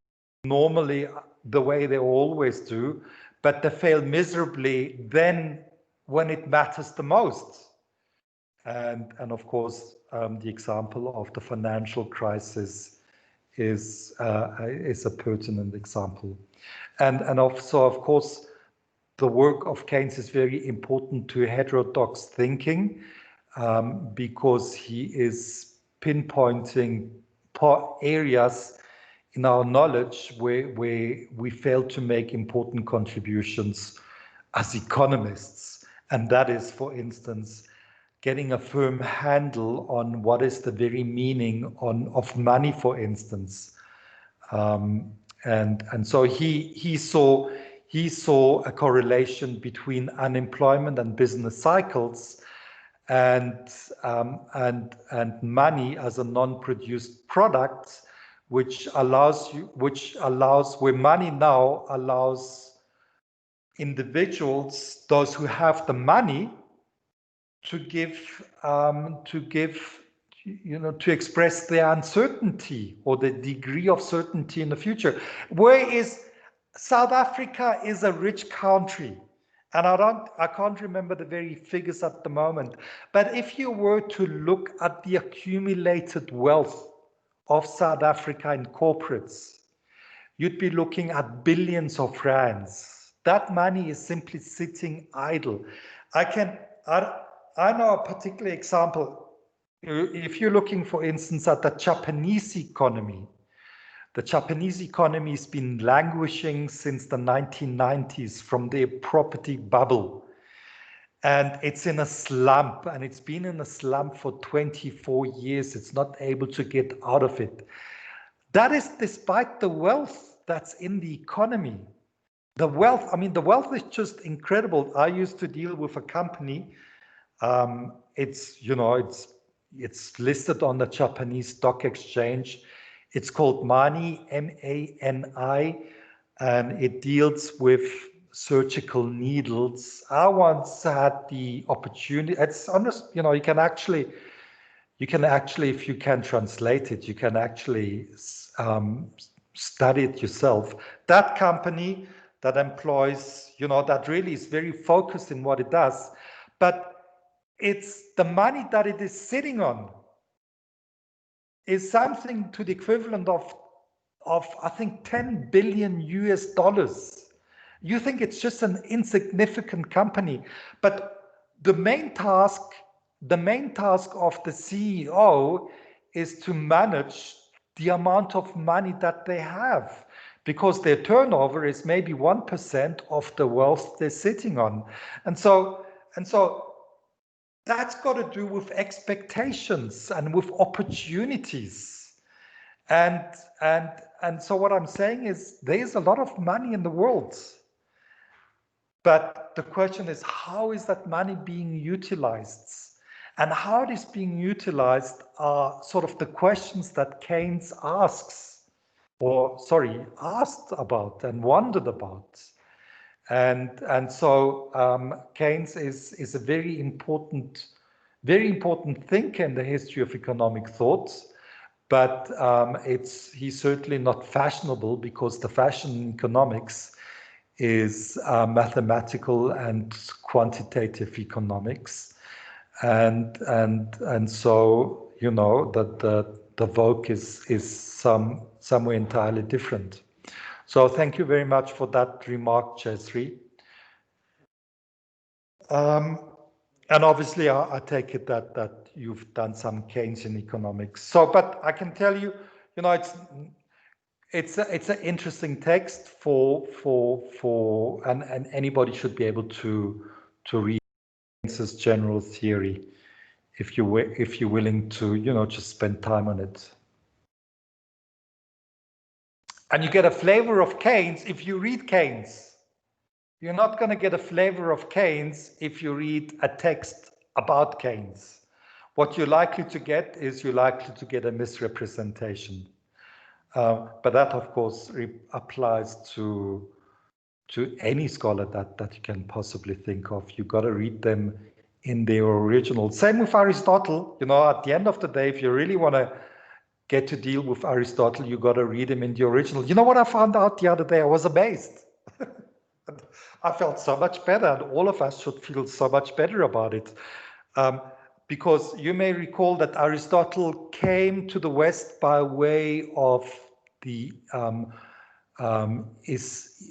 normally the way they always do, but they fail miserably then when it matters the most. And of course, the example of the financial crisis is a pertinent example. And also, of course, the work of Keynes is very important to heterodox thinking, because he is pinpointing areas in our knowledge where we fail to make important contributions as economists. And that is, for instance, getting a firm handle on what is the very meaning of money, for instance. And so he saw a correlation between unemployment and business cycles. and money as a non-produced product, which allows where money now allows individuals, those who have the money, to to express their uncertainty or the degree of certainty in the future. Whereas South Africa is a rich country, and I can't remember the very figures at the moment, but if you were to look at the accumulated wealth of South Africa in corporates, you'd be looking at billions of rands. That money is simply sitting idle. I know a particular example. If you're looking, for instance, at the Japanese economy, the Japanese economy has been languishing since the 1990s from their property bubble. And it's in a slump, and it's been in a slump for 24 years. It's not able to get out of it. That is despite the wealth that's in the economy. The wealth, I mean, the wealth is just incredible. I used to deal with a company. It's listed on the Japanese stock exchange. It's called Mani, M-A-N-I, and it deals with surgical needles. I once had the opportunity. It's honest, you can actually, if you can translate it, you can actually study it yourself. That company that employs, that really is very focused in what it does, but it's the money that it is sitting on is something to the equivalent of I think 10 billion US dollars. You think it's just an insignificant company, but the main task of the CEO is to manage the amount of money that they have, because their turnover is maybe 1% of the wealth they're sitting on. And so that's got to do with expectations and with opportunities. And so what I'm saying is there's a lot of money in the world. But the question is, how is that money being utilized? And how it is being utilized are sort of the questions that Keynes asked about and wondered about. And so Keynes is a very important thinker in the history of economic thought, but he's certainly not fashionable, because the fashion in economics is mathematical and quantitative economics, and so that the vogue is somewhere entirely different. So thank you very much for that remark, Jayasree. And obviously, I take it that you've done some Keynesian economics. So, but I can tell you, it's an interesting text and anybody should be able to read Keynes's general theory if you're willing to just spend time on it. And you get a flavor of Keynes if you read Keynes. You're not going to get a flavor of Keynes if you read a text about Keynes. What you're likely to get is a misrepresentation. But that, of course, applies to any scholar that you can possibly think of. You got to read them in their original. Same with Aristotle. At the end of the day, if you really want to get to deal with Aristotle, you got to read him in the original. You know what I found out the other day? I was amazed. I felt so much better, and all of us should feel so much better about it. Because you may recall that Aristotle came to the West by way of the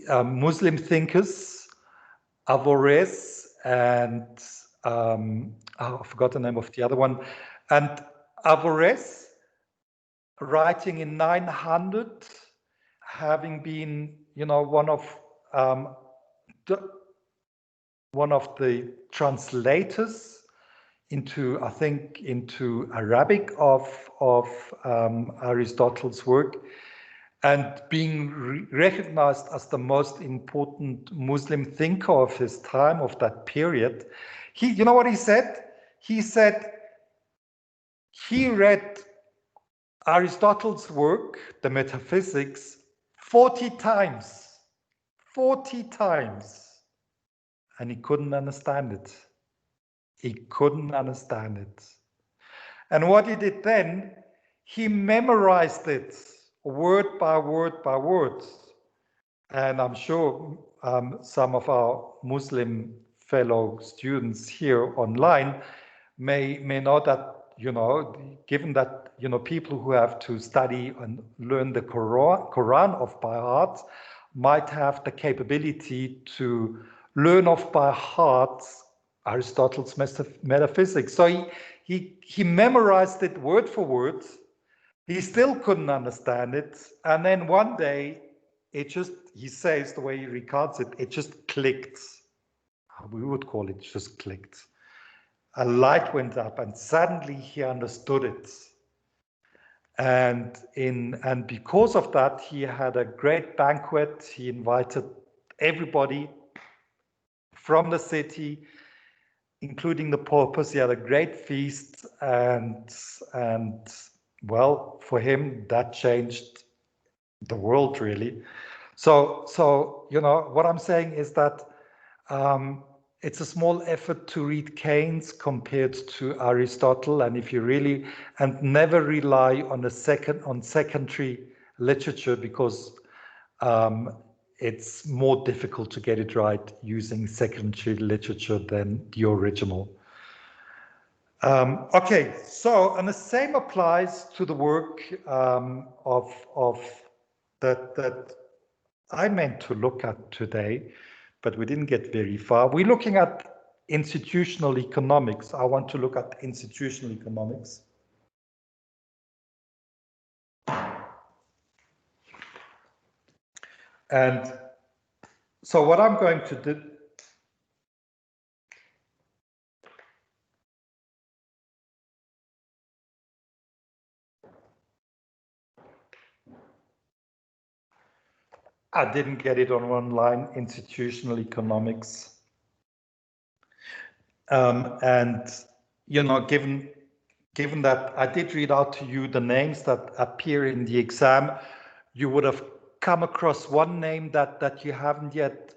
Muslim thinkers, Averroes, and I forgot the name of the other one. And Averroes, writing in 900, having been, one of the translators into Arabic of Aristotle's work, and being recognized as the most important Muslim thinker of his time, of that period. You know what he said? he said he read Aristotle's work, the Metaphysics, 40 times. 40 times. And he couldn't understand it. He couldn't understand it. And what he did then, he memorized it word by word by word. And I'm sure some of our Muslim fellow students here online may know that, you know, given that, you know, people who have to study and learn the Quran off by heart might have the capability to learn off by heart Aristotle's metaphysics. So he memorized it word for word. He still couldn't understand it. And then one day, it just, he says, the way he records it, it just clicked. We would call it just clicked. A light went up and suddenly he understood it. And because of that, he had a great banquet. He invited everybody from the city, including the paupers. He had a great feast, and well, for him, that changed the world, really. So you know, what I'm saying is that it's a small effort to read Keynes compared to Aristotle, and if you really, and never rely on secondary literature, because it's more difficult to get it right using secondary literature than the original. Okay, so, and the same applies to the work of that I meant to look at today, but we didn't get very far. We're looking at institutional economics. I want to look at institutional economics. And so what I'm going to do, I didn't get it on online, institutional economics. And, you know, given that I did read out to you the names that appear in the exam, you would have come across one name that you haven't yet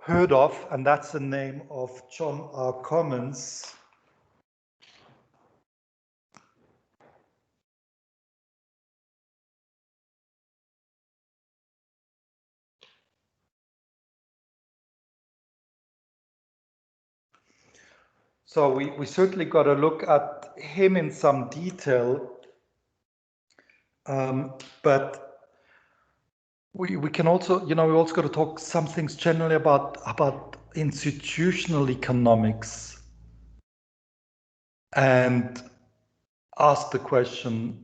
heard of, and that's the name of John R. Commons. So we certainly got to look at him in some detail, but we can also, you know, we also got to talk some things generally about institutional economics and ask the question,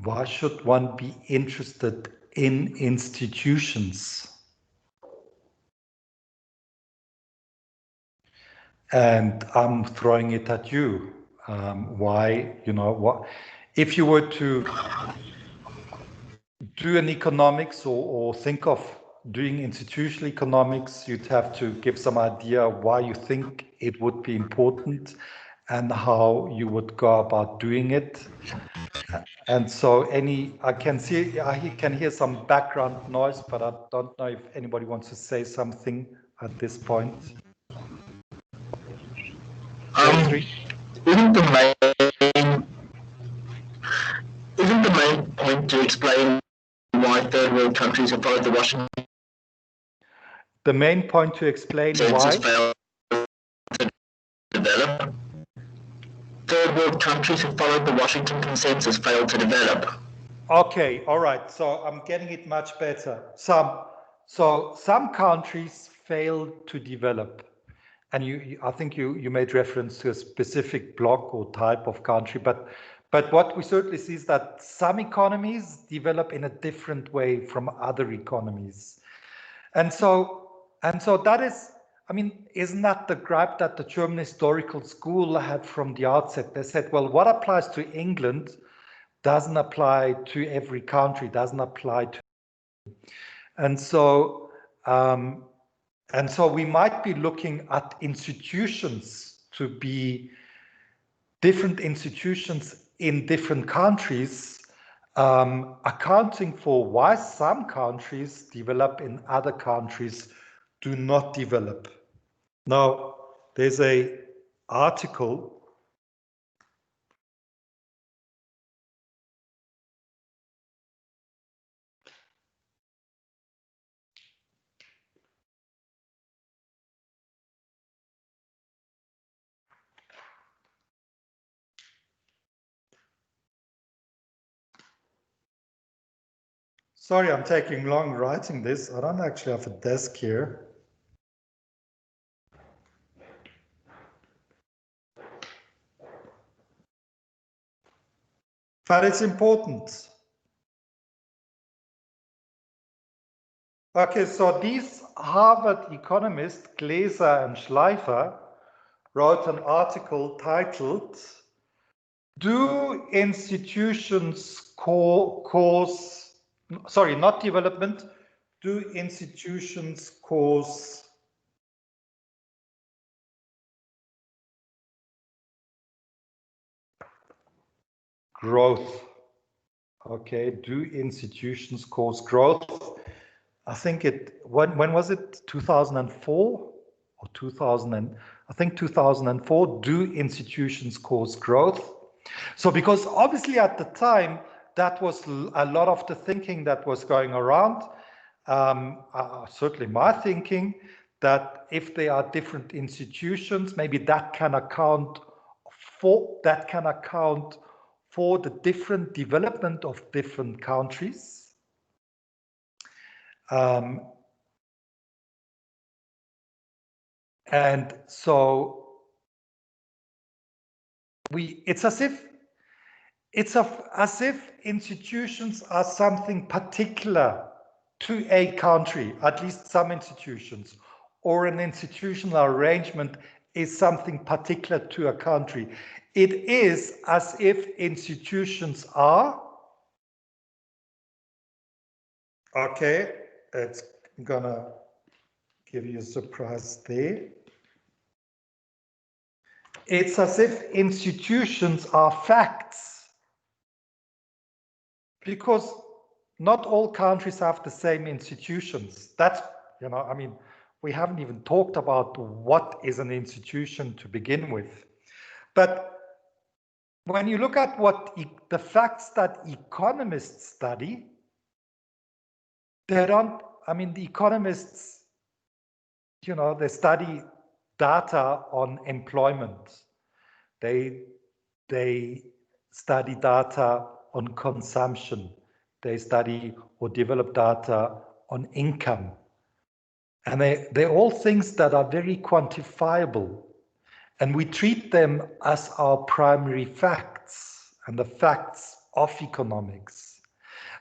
why should one be interested in institutions? And I'm throwing it at you. Why, you know, what if you were to do an economics or think of doing institutional economics, you'd have to give some idea why you think it would be important and how you would go about doing it. And so I can hear some background noise, but I don't know if anybody wants to say something at this point. Isn't the main point to explain why third world countries have followed the Washington? The main point to explain why failed to develop. Third world countries who followed the Washington Consensus failed to develop. Okay, all right. So I'm getting it much better. Some countries failed to develop, and I think you made reference to a specific block or type of country, but what we certainly see is that some economies develop in a different way from other economies, and so that is, I mean, isn't that the gripe that the German historical school had from the outset? They said, well, what applies to England doesn't apply to every country, doesn't apply to, and so we might be looking at institutions to be different institutions in different countries, accounting for why some countries develop and other countries do not develop. Now, there's an article Sorry, I'm taking long writing this. I don't actually have a desk here. But it's important. Okay, so these Harvard economists, Glaser and Schleifer, wrote an article titled, "Do institutions cause, sorry, not development, do institutions cause growth?" Okay, do institutions cause growth? I think when was it? 2004 or 2000? I think 2004. Do institutions cause growth? So because obviously at the time that was a lot of the thinking that was going around. Certainly my thinking that if there are different institutions, maybe that can account for the different development of different countries. And so it's as if institutions are something particular to a country, at least some institutions, or an institutional arrangement is something particular to a country. It is as if institutions are, okay, it's gonna give you a surprise there. It's as if institutions are facts, because not all countries have the same institutions. That's, I mean, we haven't even talked about what is an institution to begin with. But when you look at what the facts that economists study, they don't, I mean, the economists, they study data on employment. They study data on consumption. They study or develop data on income. And they're all things that are very quantifiable. And we treat them as our primary facts and the facts of economics.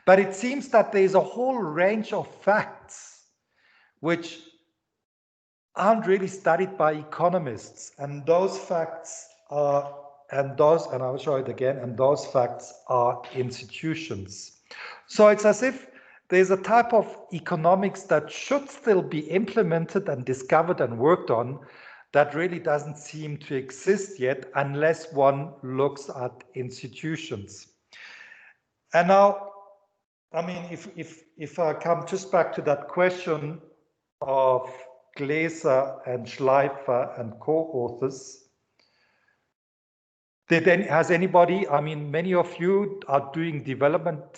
But it seems that there's a whole range of facts which aren't really studied by economists. And those facts are, and I'll show it again, and those facts are institutions. So it's as if there's a type of economics that should still be implemented and discovered and worked on that really doesn't seem to exist yet unless one looks at institutions. And now, I mean, if I come just back to that question of Glaser and Schleifer and co-authors, has anybody, I mean, many of you are doing development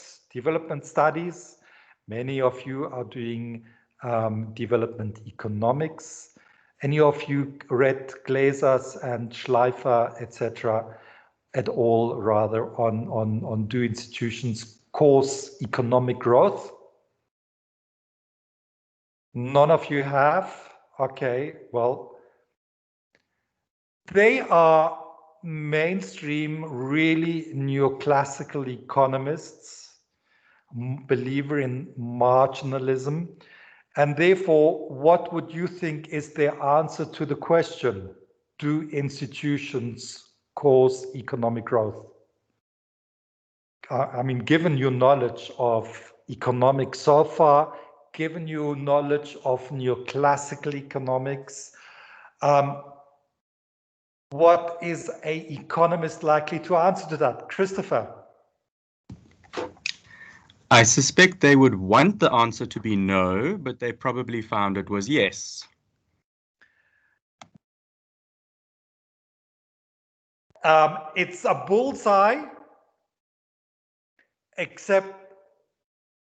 studies, many of you are doing development economics. Any of you read Glaser's and Schleifer, etc., at all, rather, on do institutions cause economic growth? None of you have? Okay, well, they are mainstream, really neoclassical economists, believer in marginalism. And therefore, what would you think is their answer to the question, do institutions cause economic growth? I mean, given your knowledge of economics so far, given your knowledge of neoclassical economics, What is an economist likely to answer to that? Christopher? I suspect they would want the answer to be no, but they probably found it was yes. It's a bullseye, except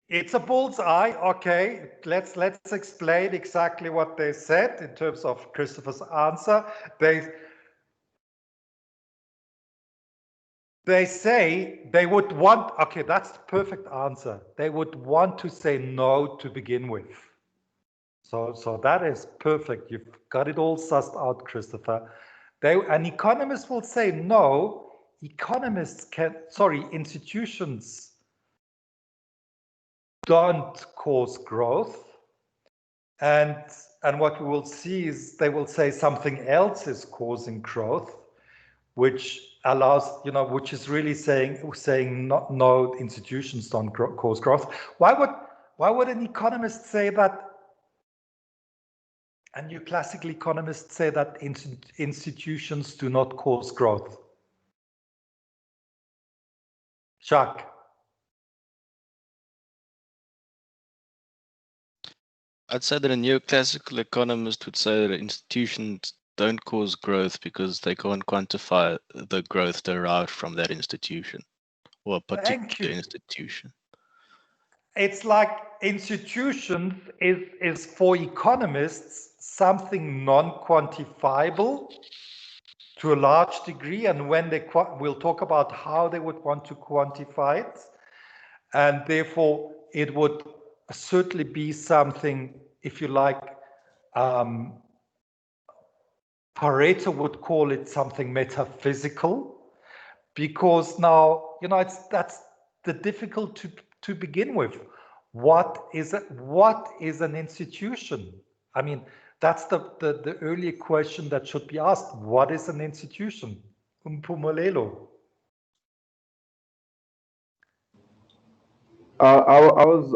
it's a bullseye. Okay, let's explain exactly what they said in terms of Christopher's answer. They say they would want, okay, that's the perfect answer. They would want to say no to begin with. So that is perfect. You've got it all sussed out, Christopher. An economist will say no. Institutions don't cause growth. And what we will see is they will say something else is causing growth, which allows, which is really saying no, institutions don't cause growth. Why would an economist say that? And you classical economists say that institutions do not cause growth. Jacques. I'd say that a neoclassical economist would say that institutions don't cause growth because they can't quantify the growth derived from that institution or a particular institution. It's like institutions is for economists something non-quantifiable to a large degree, and when we'll talk about how they would want to quantify it, and therefore it would certainly be something, if you like, Pareto would call it something metaphysical, because now, that's the difficult to begin with. What is an institution? I mean, that's the earlier question that should be asked. What is an institution? Mpumelelo. I was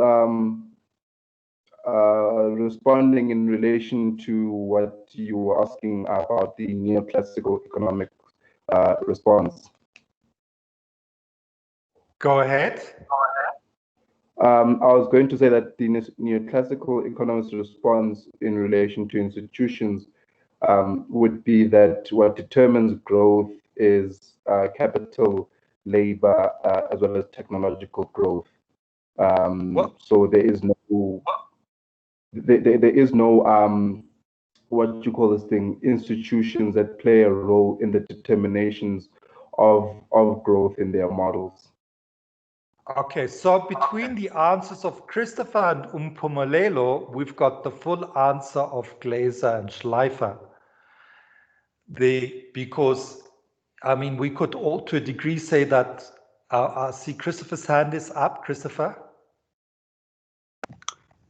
responding in relation to what you were asking about the neoclassical economic response. Go ahead. I was going to say that the neoclassical economist response in relation to institutions would be that what determines growth is capital, labor, as well as technological growth. So there is no what you call this thing, institutions that play a role in the determinations of growth in their models. Okay, so between the answers of Christopher and Mpumelelo, we've got the full answer of Glaser and Schleifer. Because, I mean, we could all to a degree say that, see Christopher's hand is up, Christopher?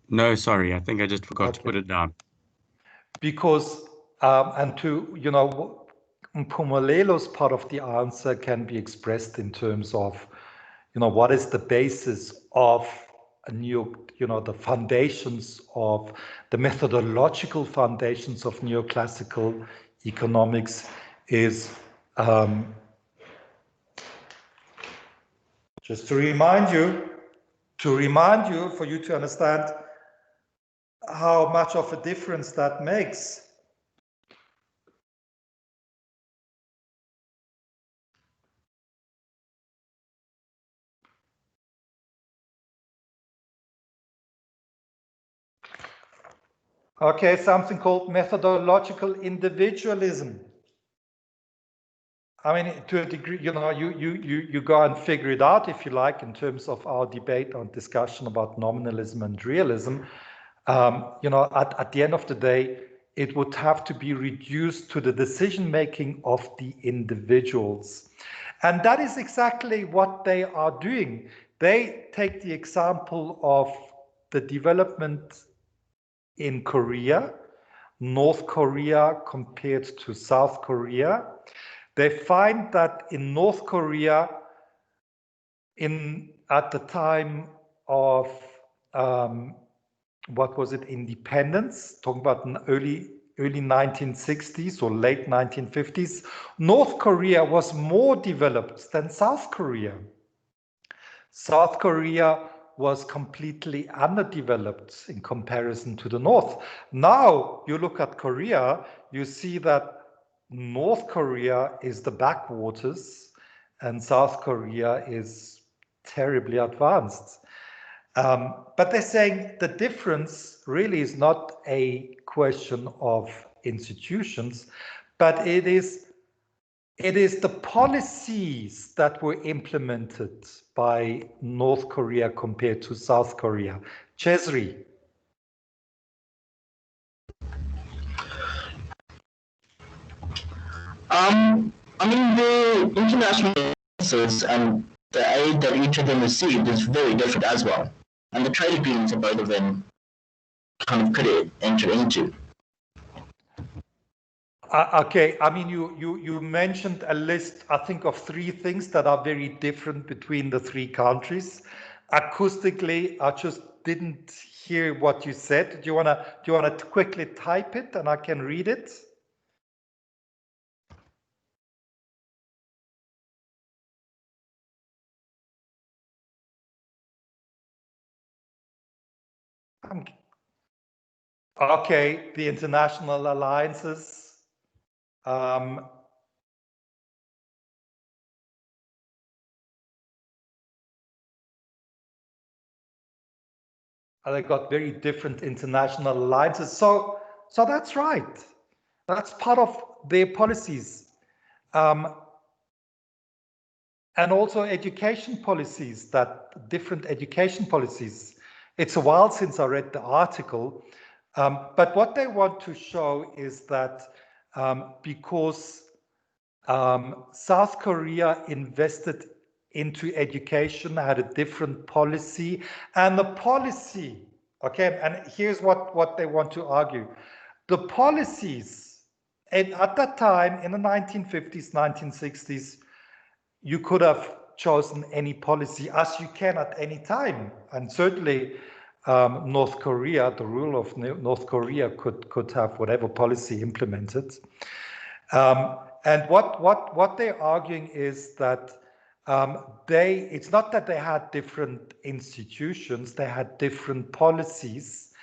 No, sorry, I think I just forgot to put it down. Because, and to, Mpumolelo's part of the answer can be expressed in terms of, what is the basis of a the foundations of the methodological foundations of neoclassical economics is just to remind you, for you to understand how much of a difference that makes. Okay, something called methodological individualism. I mean, to a degree, you go and figure it out if you like, in terms of our debate or discussion about nominalism and realism. At the end of the day, it would have to be reduced to the decision making of the individuals. And that is exactly what they are doing. They take the example of the development in Korea, North Korea compared to South Korea. They find that in North Korea, at the time of independence, talking about an early 1960s or late 1950s, North Korea was more developed than South Korea. South Korea was completely underdeveloped in comparison to the North. Now you look at Korea, you see that North Korea is the backwaters and South Korea is terribly advanced. But they're saying the difference really is not a question of institutions, but it is the policies that were implemented by North Korea compared to South Korea. Chesri. I mean, the international resources and the aid that each of them received is very different as well. And the trade agreements that both of them kind of could enter into. Okay, I mean, you mentioned a list, I think, of 3 things that are very different between the 3 countries. Acoustically, I just didn't hear what you said. Do you wanna quickly type it and I can read it? Okay, the international alliances. They got very different international alliances. So that's right. That's part of their policies. And also education policies, different education policies. It's a while since I read the article, but what they want to show is that because South Korea invested into education, had a different policy, and the policy, okay, and here's what they want to argue. The policies, and at that time, in the 1950s, 1960s, you could have chosen any policy as you can at any time. And certainly North Korea, the rule of North Korea could have whatever policy implemented. And what they're arguing is that it's not that they had different institutions, they had different policies,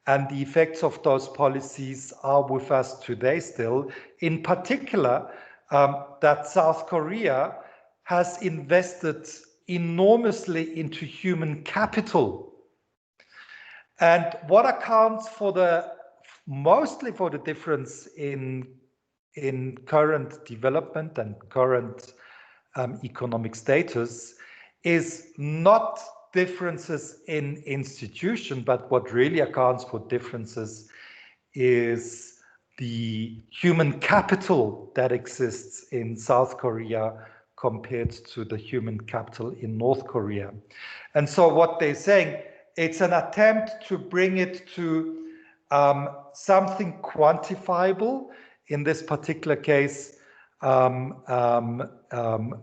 and the effects of those policies are with us today still. In particular, that South Korea has invested enormously into human capital. And what accounts for mostly for the difference in current development and current economic status is not differences in institution, but what really accounts for differences is the human capital that exists in South Korea compared to the human capital in North Korea. And so what they're saying, it's an attempt to bring it to something quantifiable, in this particular case,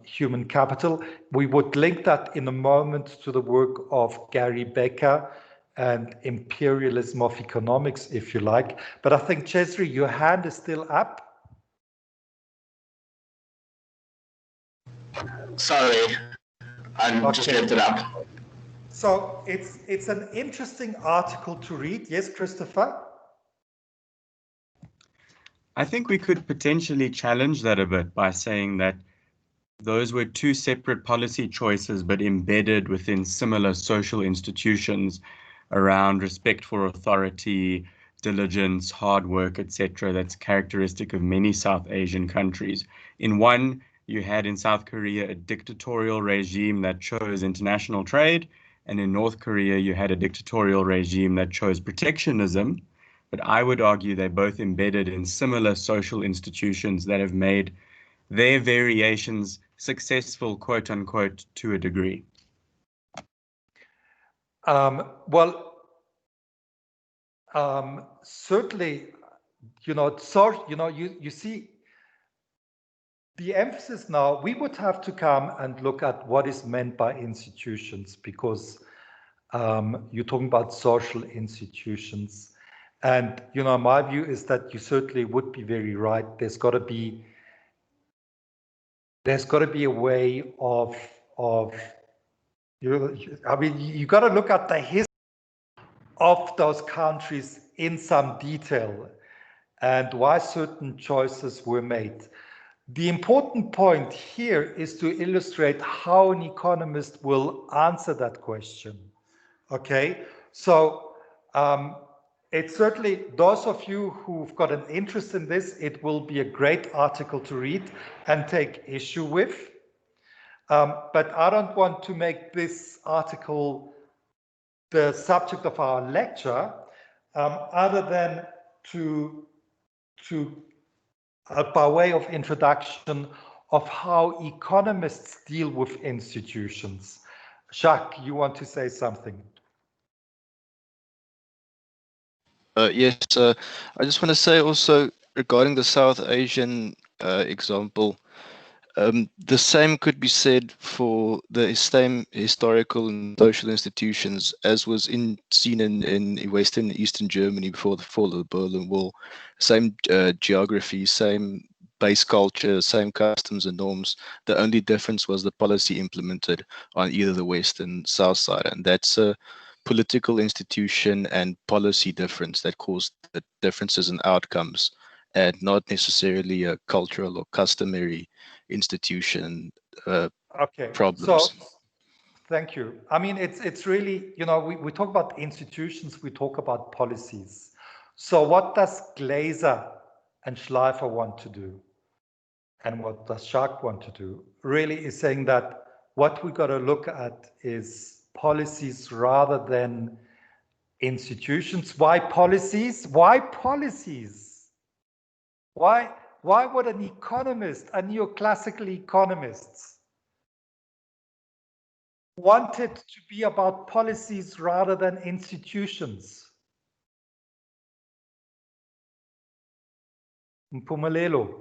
human capital. We would link that in a moment to the work of Gary Becker and imperialism of economics, if you like. But I think, Chesri, your hand is still up. Sorry, I just left it up. So it's an interesting article to read. Yes, Christopher? I think we could potentially challenge that a bit by saying that those were 2 separate policy choices, but embedded within similar social institutions around respect for authority, diligence, hard work, etc. That's characteristic of many South Asian countries. In one, you had in South Korea a dictatorial regime that chose international trade, and in North Korea you had a dictatorial regime that chose protectionism. But I would argue they're both embedded in similar social institutions that have made their variations successful, quote unquote, to a degree. Certainly, you see, the emphasis now, we would have to come and look at what is meant by institutions, because you're talking about social institutions. And, you know, my view is that you certainly would be very right. There's got to be a way of I mean, you got to look at the history of those countries in some detail and why certain choices were made. The important point here is to illustrate how an economist will answer that question. Okay, so it's certainly those of you who've got an interest in this, it will be a great article to read and take issue with. But I don't want to make this article the subject of our lecture, other than by way of introduction of how economists deal with institutions. Jacques, you want to say something? Yes, I just want to say also regarding the South Asian example, the same could be said for the same historical and social institutions as was seen in Western and Eastern Germany before the fall of the Berlin Wall. Same geography, same base culture, same customs and norms. The only difference was the policy implemented on either the West and South side, and that's a political institution and policy difference that caused the differences in outcomes, and not necessarily a cultural or customary institution problems. So thank you. I mean, it's really, you know, we talk about institutions, we talk about policies. So what does Glaser and Schleifer want to do? And what does Jacques want to do? Really is saying that what we got to look at is policies rather than institutions. Why policies? Why policies? Why would an economist, a neoclassical economist, want it to be about policies rather than institutions? Mpumelelo.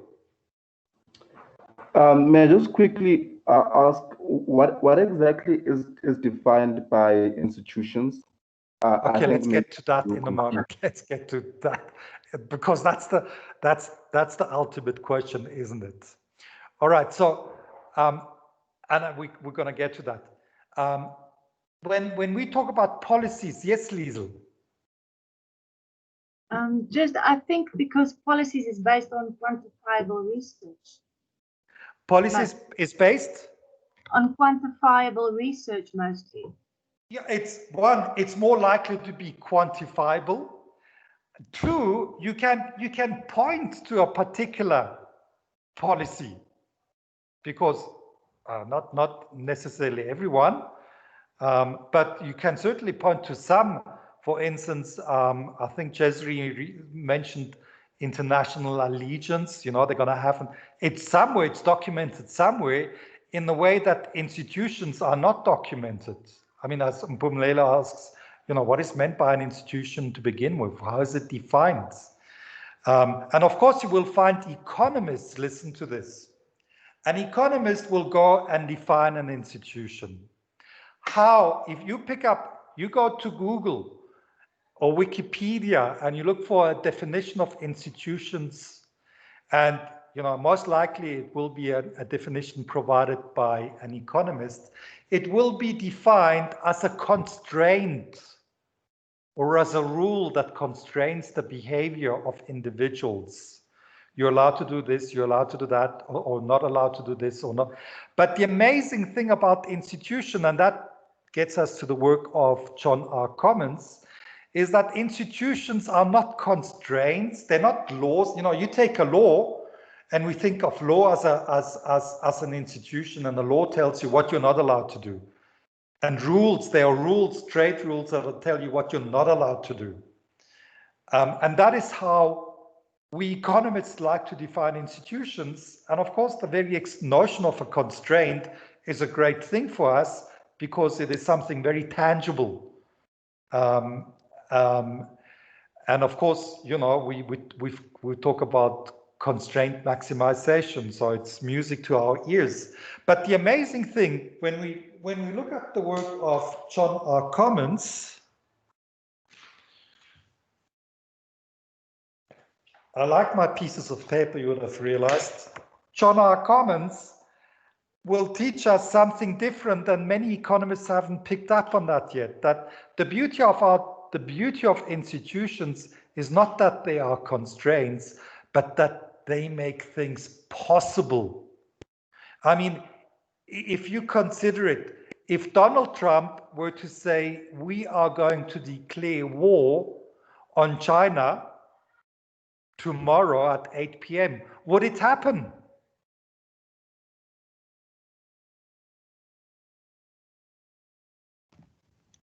May I just quickly ask what exactly is defined by institutions? Okay, let's get to that in a moment. Let's get to that, because that's the ultimate question, isn't it? All right. So, and we're going to get to that. When we talk about policies, yes, Liesl. I think because policies is based on quantifiable research. Policies is based on quantifiable research mostly. Yeah, it's more likely to be quantifiable. Two, you can point to a particular policy, because not necessarily everyone, but you can certainly point to some. For instance, I think Jezri mentioned international allegiance. You know, they're going to have it's documented somewhere in the way that institutions are not documented. I mean, as Mpumelelo asks, you know, what is meant by an institution to begin with? How is it defined? And of course, you will find economists listen to this. An economist will go and define an institution. How? If you go to Google or Wikipedia and you look for a definition of institutions, and you know, most likely it will be a definition provided by an economist. It will be defined as a constraint or as a rule that constrains the behavior of individuals. You're allowed to do this, you're allowed to do that, or not allowed to do this or not. But the amazing thing about institution, and that gets us to the work of John R. Commons, is that institutions are not constraints, they're not laws. You know, you take a law, and we think of law as an institution, and the law tells you what you're not allowed to do. And rules, there are rules, trade rules that will tell you what you're not allowed to do. And that is how we economists like to define institutions. And of course, the very notion of a constraint is a great thing for us because it is something very tangible. And of course, you know, we talk about constraint maximization, so it's music to our ears. But the amazing thing, when we look at the work of John R. Commons, I like my pieces of paper, you would have realized. Chona Commons will teach us something different than many economists haven't picked up on that yet. That the beauty of institutions is not that they are constraints, but that they make things possible. I mean, if you consider it, if Donald Trump were to say, we are going to declare war on China tomorrow at 8 p.m., would it happen?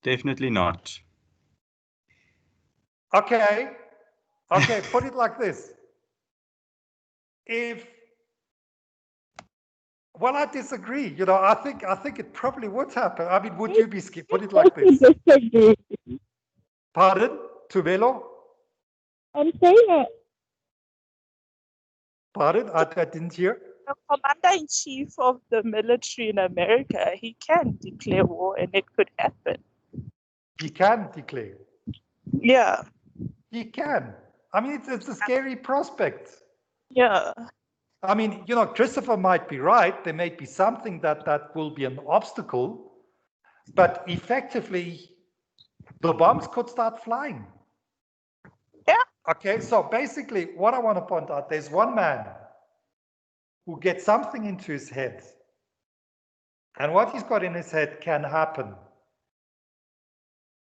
Definitely not. Okay, put it like this. Well, I disagree. You know, I think it probably would happen. I mean, would you be scared? Put it like this. Pardon, Tuvelo? I'm saying that Pardon, I didn't hear. the commander-in-chief of the military in America, he can declare war and it could happen. He can declare. Yeah. He can. I mean, it's a scary prospect. Yeah. I mean, you know, Christopher might be right. There may be something that will be an obstacle, but effectively, the bombs could start flying. Yeah. Okay, so basically, what I want to point out, there's one man who gets something into his head, and what he's got in his head can happen.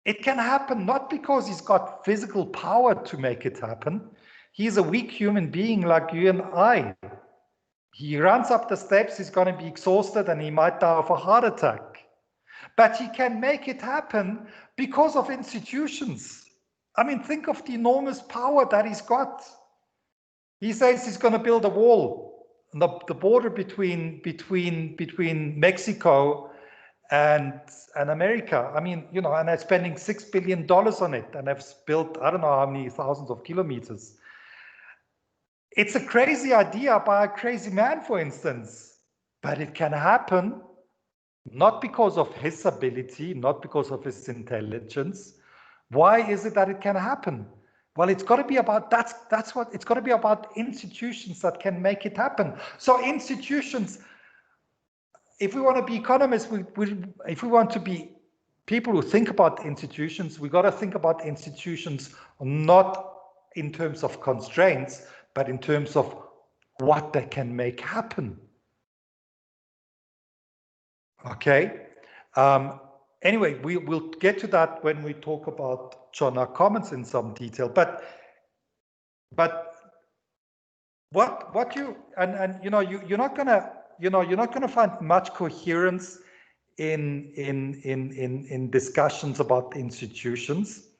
It can happen not because he's got physical power to make it happen. He's a weak human being like you and I. He runs up the steps, he's going to be exhausted, and he might die of a heart attack. But he can make it happen because of institutions. I mean, think of the enormous power that he's got. He says he's going to build a wall, the border between Mexico and America. I mean, you know, and they're spending $6 billion on it, and they've built, I don't know how many thousands of kilometers. It's a crazy idea by a crazy man, for instance, but it can happen not because of his ability, not because of his intelligence. Why is it that it can happen? Well, it's got to be about, that's what, it's got to be about institutions that can make it happen. So institutions, if we want to be economists, if we want to be people who think about institutions, we got to think about institutions not in terms of constraints, but in terms of what they can make happen. Okay. Anyway, we'll get to that when we talk about Chona Commons in some detail. But what you and you know you're not gonna find much coherence in discussions about institutions,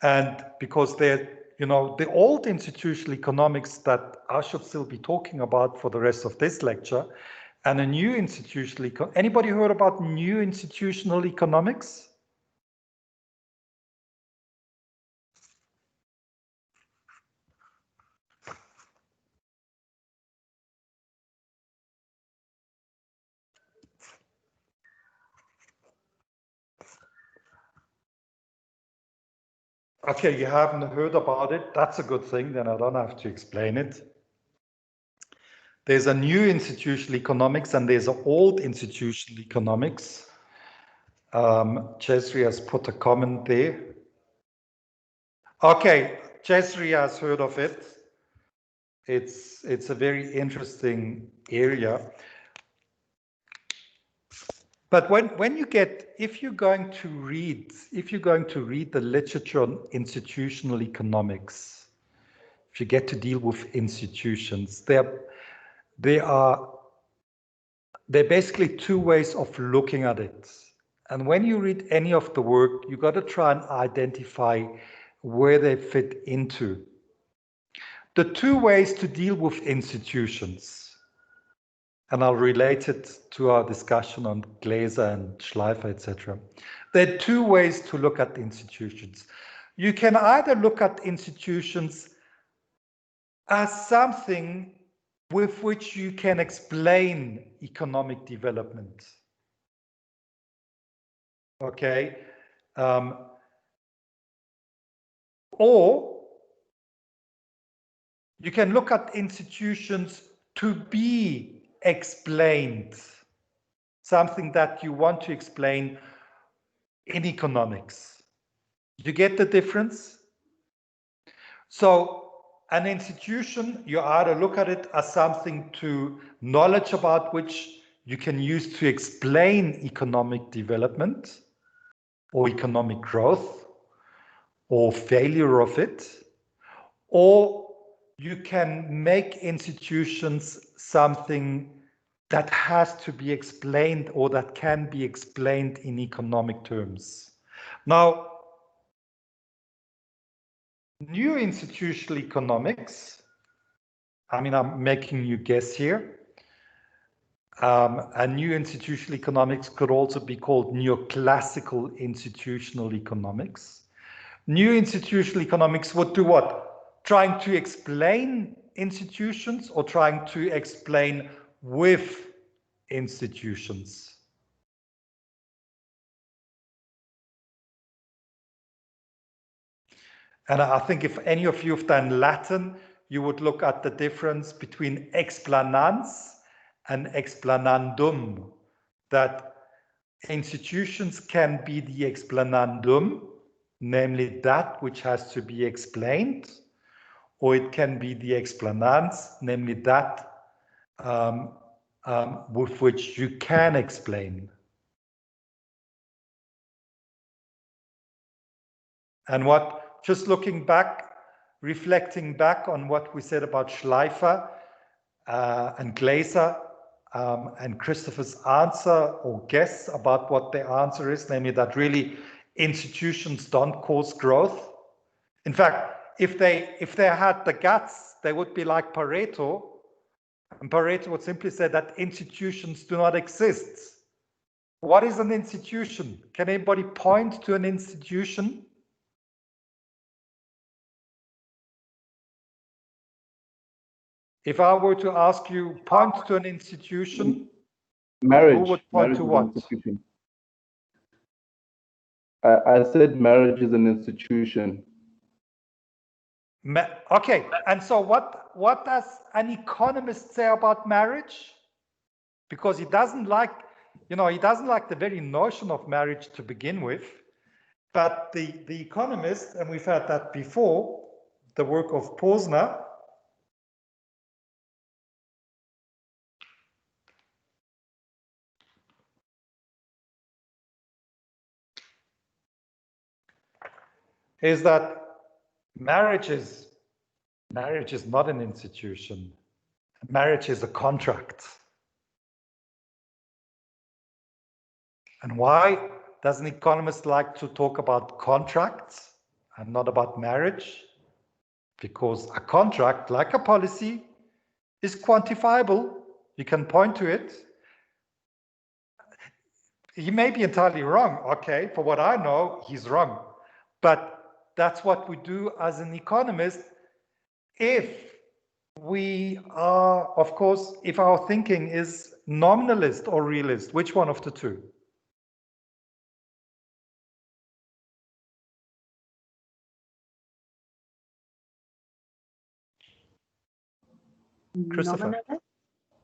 and because they're the old institutional economics that I should still be talking about for the rest of this lecture, and a new institutional anybody heard about new institutional economics? Okay, you haven't heard about it. That's a good thing, then I don't have to explain it. There's a new institutional economics and there's an old institutional economics. Chesri has put a comment there. Okay, Chesri has heard of it. It's a very interesting area. But when you get, if you're going to read the literature on institutional economics, if you get to deal with institutions, there are basically two ways of looking at it. And when you read any of the work, you got to try and identify where they fit into. The two ways to deal with institutions, and I'll relate it to our discussion on Glaser and Schleifer, etc. There are two ways to look at institutions. You can either look at institutions as something with which you can explain economic development. Okay, or You can look at institutions to be explained, something that you want to explain in economics. You get the difference? So an institution, you either look at it as something to knowledge about which you can use to explain economic development or economic growth or failure of it, or you can make institutions something that has to be explained or that can be explained in economic terms. Now, new institutional economics, I mean, I'm making you guess here. And new institutional economics could also be called neoclassical institutional economics. New institutional economics would do what? Trying to explain institutions or trying to explain with institutions? And I think if any of you have done Latin, you would look at the difference between explanans and explanandum, that institutions can be the explanandum, namely that which has to be explained, or it can be the explanans, namely that with which you can explain. And what, just looking back, reflecting back on what we said about Schleifer and Glaser and Christopher's answer or guess about what their answer is, namely that really institutions don't cause growth. In fact, if they had the guts, they would be like Pareto, and Pareto would simply say that institutions do not exist. What is an institution? Can anybody point to an institution? If I were to ask you, point to an institution, marriage. Who would point Marriage to is what? an institution. I said marriage is an institution. Okay, and so what does an economist say about marriage? Because he doesn't like, he doesn't like the very notion of marriage to begin with. But the economist, and we've had that before, the work of Posner, is that marriage is not an institution. Marriage is a contract. And why does an economist like to talk about contracts and not about marriage? Because a contract, like a policy, is quantifiable. You can point to it. He may be entirely wrong. Okay, for what I know, he's wrong. But that's what we do as an economist if we are, of course, if our thinking is nominalist or realist. Which one of the two? Christopher?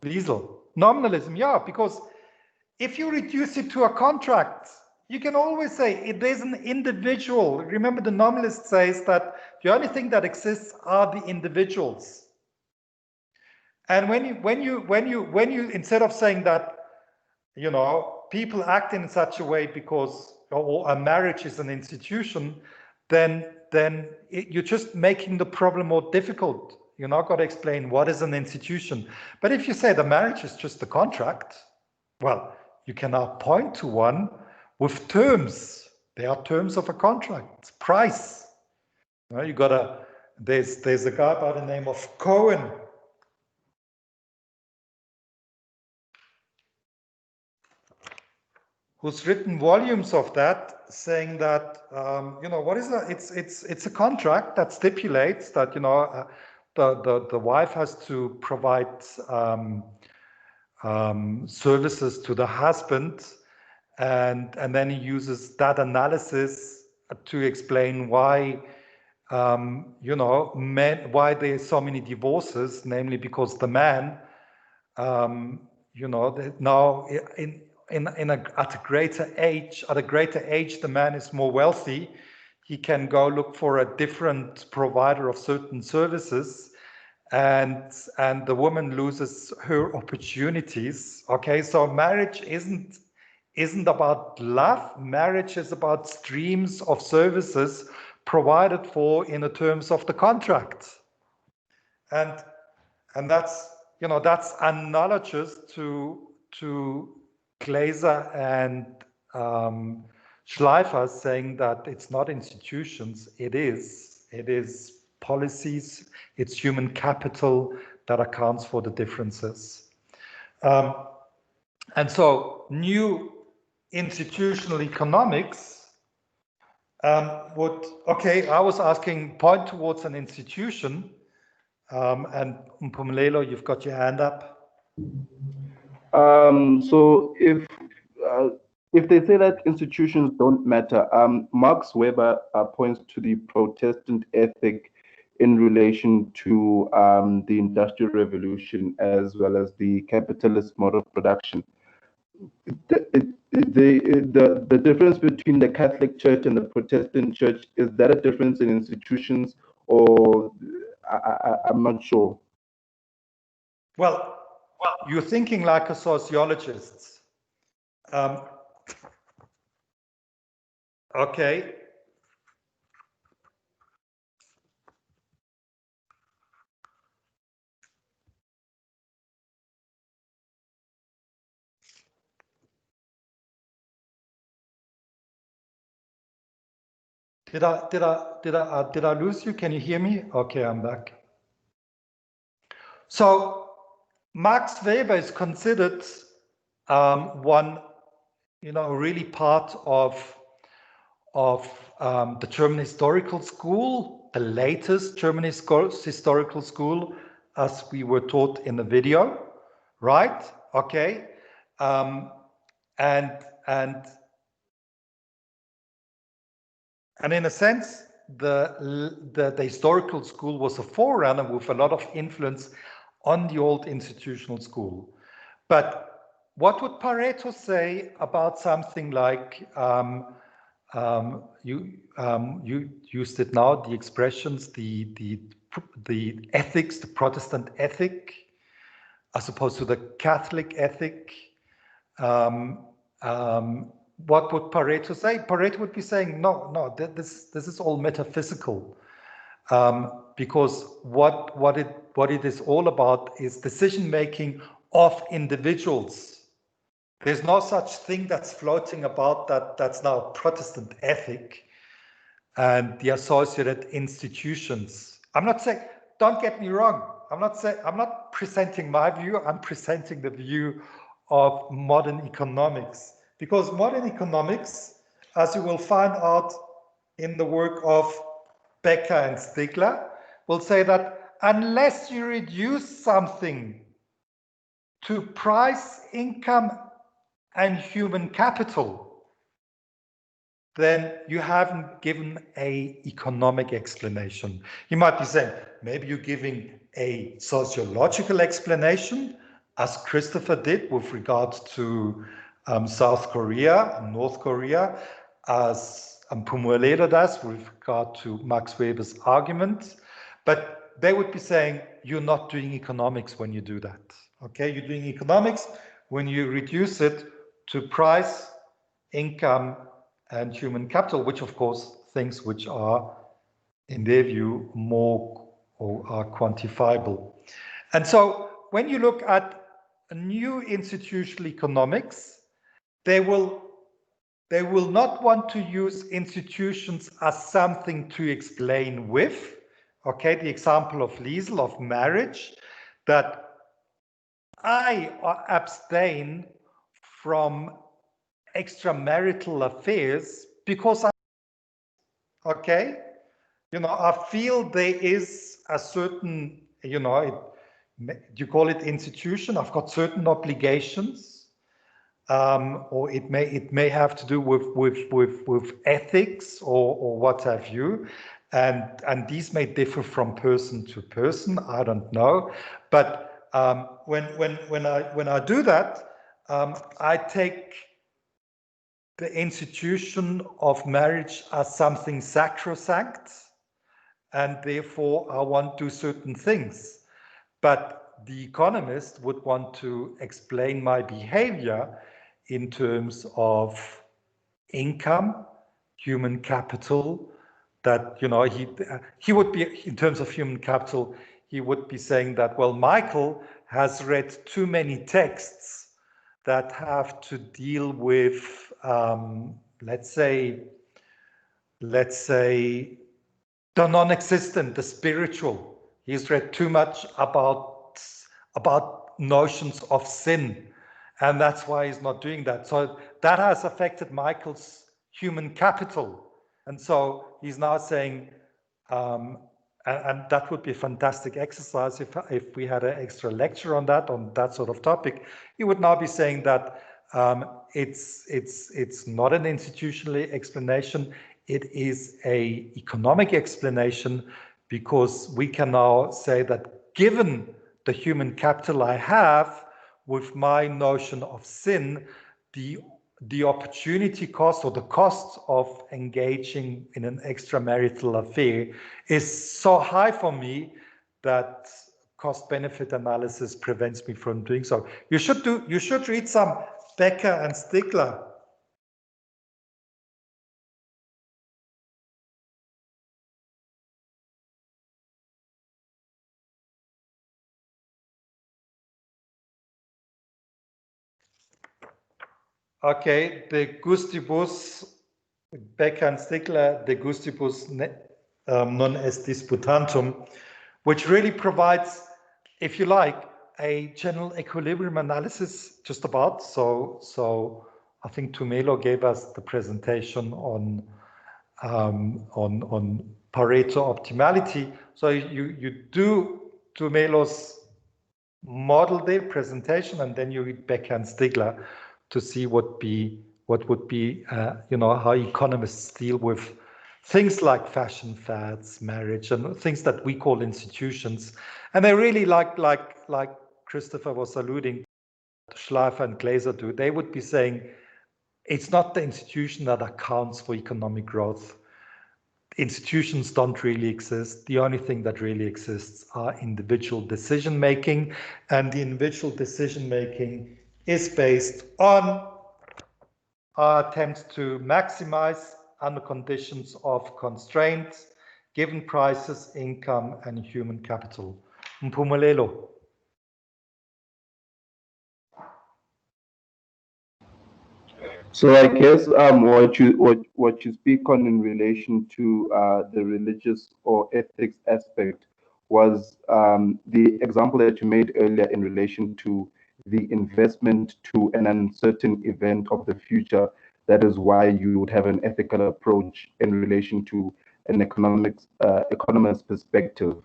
Liesl. Nominalism, yeah, because if you reduce it to a contract, you can always say it is an individual. Remember, the nominalist says that the only thing that exists are the individuals. And when you instead of saying that, people act in such a way because a marriage is an institution, then you're just making the problem more difficult. You're not going to explain what is an institution. But if you say the marriage is just a contract, well, you can now point to one with terms. There are terms of a contract. It's price. There's a guy by the name of Cohen. Who's written volumes of that, saying that what is that? It's a contract that stipulates that the wife has to provide services to the husband, and then he uses that analysis to explain why you know, men, why there's so many divorces, namely because the man, you know, now at a greater age, the man is more wealthy. He can go look for a different provider of certain services, and the woman loses her opportunities. Okay, so marriage isn't about love. Marriage is about streams of services provided for in the terms of the contract, and that's, you know, that's analogous to Glaser and Schleifer saying that it's not institutions, it is policies, it's human capital that accounts for the differences. And so new institutional economics I was asking, point towards an institution, and Mpumelelo, you've got your hand up. So if they say that institutions don't matter, Max Weber points to the Protestant ethic in relation to the Industrial Revolution as well as the capitalist mode of production. The difference between the Catholic Church and the Protestant Church, is that a difference in institutions, or I'm not sure. Well, you're thinking like a sociologist. Okay. Did I lose you? Can you hear me? Okay, I'm back. So Max Weber is considered one, you know, really part of the German historical school, the latest German historical school, as we were taught in the video, right? Okay, and in a sense, the historical school was a forerunner with a lot of influence on the old institutional school. But what would Pareto say about something like, you used it now, the expressions, the ethics, the Protestant ethic, as opposed to the Catholic ethic? What would Pareto say? Pareto would be saying, no, this is all metaphysical, because what it is all about is decision making of individuals. There's no such thing that's floating about that's now Protestant ethic and the associated institutions. I'm not saying, don't get me wrong, I'm not presenting my view, I'm presenting the view of modern economics. Because modern economics, as you will find out in the work of Becker and Stigler, will say that unless you reduce something to price, income, and human capital, then you haven't given an economic explanation. You might be saying, maybe you're giving a sociological explanation, as Christopher did with regard to South Korea and North Korea, as Mpumelelo does with regard to Max Weber's argument. But they would be saying, you're not doing economics when you do that. Okay, you're doing economics when you reduce it to price, income, and human capital, which of course things which are, in their view, more or are quantifiable. And so when you look at a new institutional economics, they will not want to use institutions as something to explain with. Okay, the example of Liesel, of marriage, that I abstain from extramarital affairs because I feel there is a certain, you call it institution, I've got certain obligations, or it may have to do with ethics or what have you, and these may differ from person to person. I don't know, but when I do that, I take the institution of marriage as something sacrosanct, and therefore I want to do certain things. But the economist would want to explain my behavior in terms of income, human capital, that, you know, he would be, in terms of human capital, he would be saying that, well, Michael has read too many texts that have to deal with, let's say, the non-existent, the spiritual. He's read too much about notions of sin, and that's why he's not doing that. So that has affected Michael's human capital. And so he's now saying, and that would be a fantastic exercise if we had an extra lecture on that sort of topic. He would now be saying that it's not an institutional explanation. It is an economic explanation, because we can now say that given the human capital I have with my notion of sin, the opportunity cost or the cost of engaging in an extramarital affair is so high for me that cost-benefit analysis prevents me from doing so. You should read some Becker and Stigler. Okay, de gustibus, Becker and Stigler, de gustibus non est disputantum, which really provides, if you like, a general equilibrium analysis just about. So I think Tumelo gave us the presentation on Pareto optimality. So you do Tumelo's model there, presentation, and then you read Becker and Stigler to see what would be, you know, how economists deal with things like fashion fads, marriage, and things that we call institutions. And they really, like Christopher was alluding, Schleifer and Glaser do, they would be saying, it's not the institution that accounts for economic growth. Institutions don't really exist. The only thing that really exists are individual decision-making, and the individual decision-making is based on our attempts to maximize under conditions of constraint, given prices, income, and human capital. Mpumelelo. So I guess what you speak on in relation to the religious or ethics aspect was the example that you made earlier in relation to the investment to an uncertain event of the future. That is why you would have an ethical approach in relation to an economist perspective.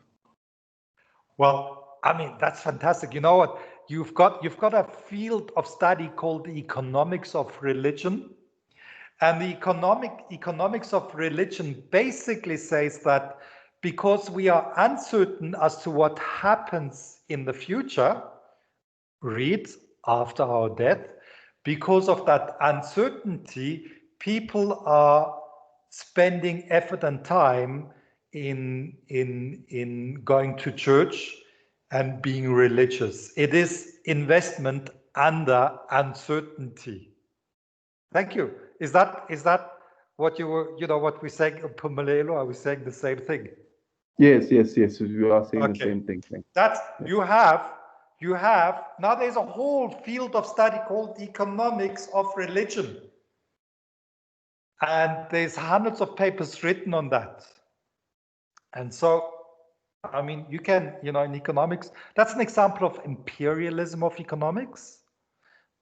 Well, I mean, that's fantastic. You know what? You've got a field of study called the economics of religion. And the economics of religion basically says that because we are uncertain as to what happens in the future, read after our death, because of that uncertainty, people are spending effort and time in going to church and being religious. It is investment under uncertainty. Thank you. Is that what you were, you know, what we saying, Pumelelo? Are we saying the same thing? Yes. We are saying the same thing. That's you have now. There's a whole field of study called economics of religion, and there's hundreds of papers written on that. And so, I mean, you can, you know, in economics, that's an example of imperialism of economics.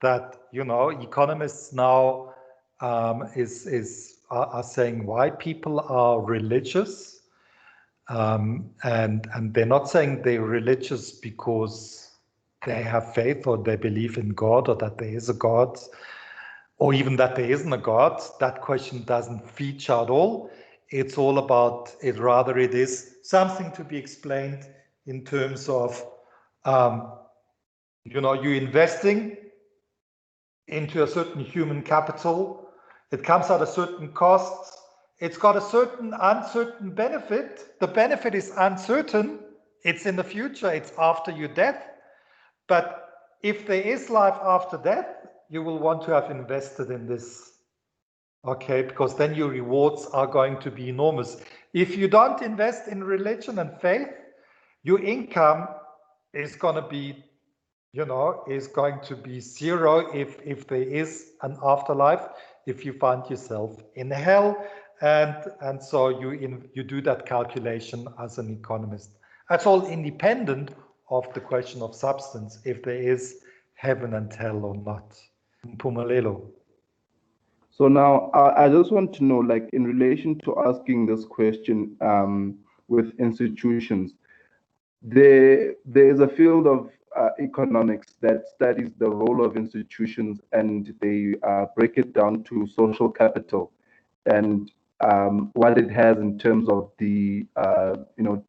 That, you know, economists now are saying why people are religious, and they're not saying they're religious because they have faith or they believe in God or that there is a God, or even that there isn't a God. That question doesn't feature at all. it's all about it. Rather, it is something to be explained in terms of, you're investing into a certain human capital. It comes at a certain cost. It's got a certain uncertain benefit. The benefit is uncertain. It's in the future. It's after your death. But if there is life after death, you will want to have invested in this. Okay, because then your rewards are going to be enormous. If you don't invest in religion and faith, your income is going to be, is going to be zero if there is an afterlife, if you find yourself in hell. And so you do that calculation as an economist. That's all independent of the question of substance, if there is heaven and hell or not. Mpumelelo. So now I just want to know, like, in relation to asking this question with institutions, there is a field of economics that studies the role of institutions, and they break it down to social capital and what it has in terms of the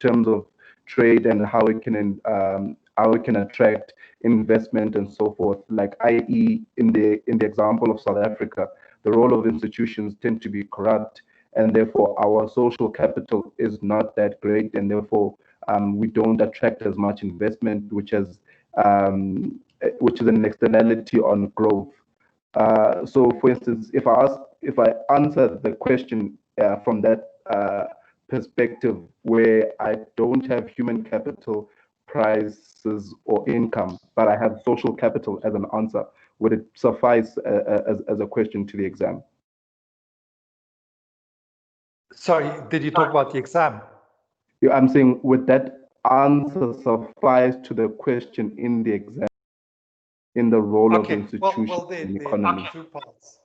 terms of trade and how it can attract investment and so forth. Like, i.e., in the example of South Africa, the role of institutions tend to be corrupt, and therefore our social capital is not that great, and therefore we don't attract as much investment, which is an externality on growth. So, for instance, if I answer the question from that perspective, where I don't have human capital, prices, or income, but I have social capital as an answer, would it suffice as a question to the exam? Sorry, did you talk about the exam? Yeah, I'm saying, would that answer suffice to the question in the exam, in the role of institutions in economy? Two parts.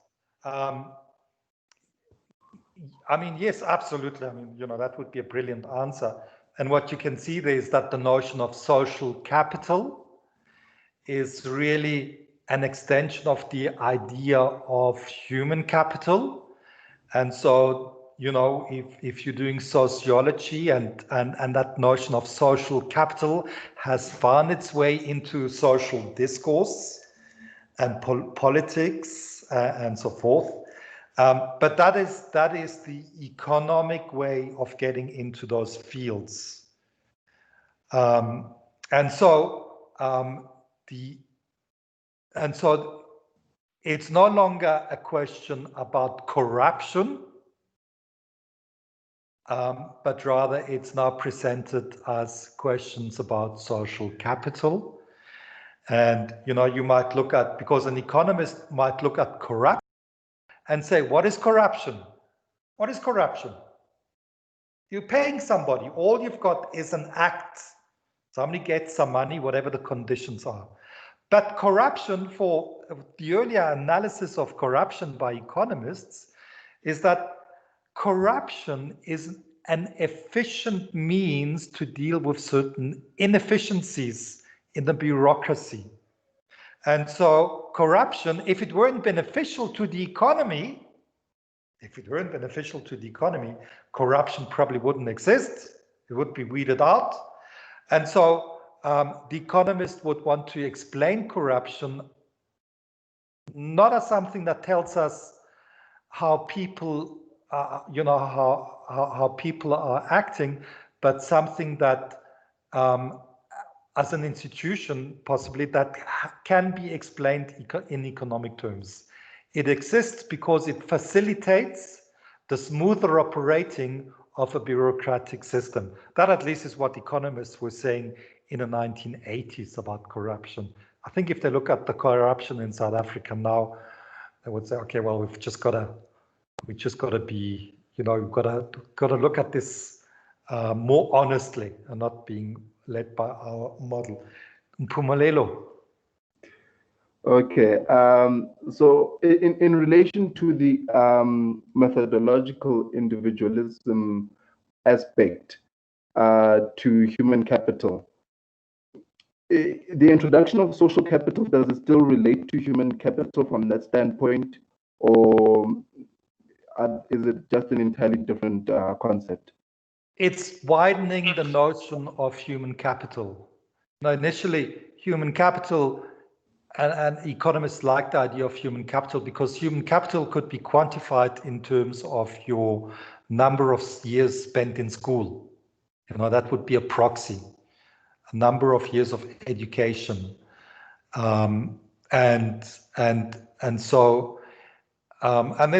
I mean, yes, absolutely. I mean, that would be a brilliant answer. And what you can see there is that the notion of social capital is really an extension of the idea of human capital. And so, if you're doing sociology and that notion of social capital has found its way into social discourse and politics and so forth. But that is the economic way of getting into those fields. And so it's no longer a question about corruption, but rather it's now presented as questions about social capital. And, you might look at, because an economist might look at corruption and say, what is corruption? What is corruption? You're paying somebody. All you've got is an act. Somebody gets some money, whatever the conditions are. But corruption, for the earlier analysis of corruption by economists, is that corruption is an efficient means to deal with certain inefficiencies in the bureaucracy. And so corruption, if it weren't beneficial to the economy, corruption probably wouldn't exist. It would be weeded out. And so the economist would want to explain corruption not as something that tells us how people, how people are acting, but something that, as an institution, possibly that can be explained in economic terms. It exists because it facilitates the smoother operating of a bureaucratic system. That at least is what economists were saying in the 1980s about corruption. I think if they look at the corruption in South Africa now, they would say, okay, well, we've just got to be, we've got to look at this more honestly and not being led by our model. Mpumelelo. Okay, so in relation to the methodological individualism aspect to human capital, the introduction of social capital, does it still relate to human capital from that standpoint? Or is it just an entirely different concept? It's widening the notion of human capital. Now, initially, human capital, and economists like the idea of human capital because human capital could be quantified in terms of your number of years spent in school. You know, that would be a proxy, a number of years of education. And there's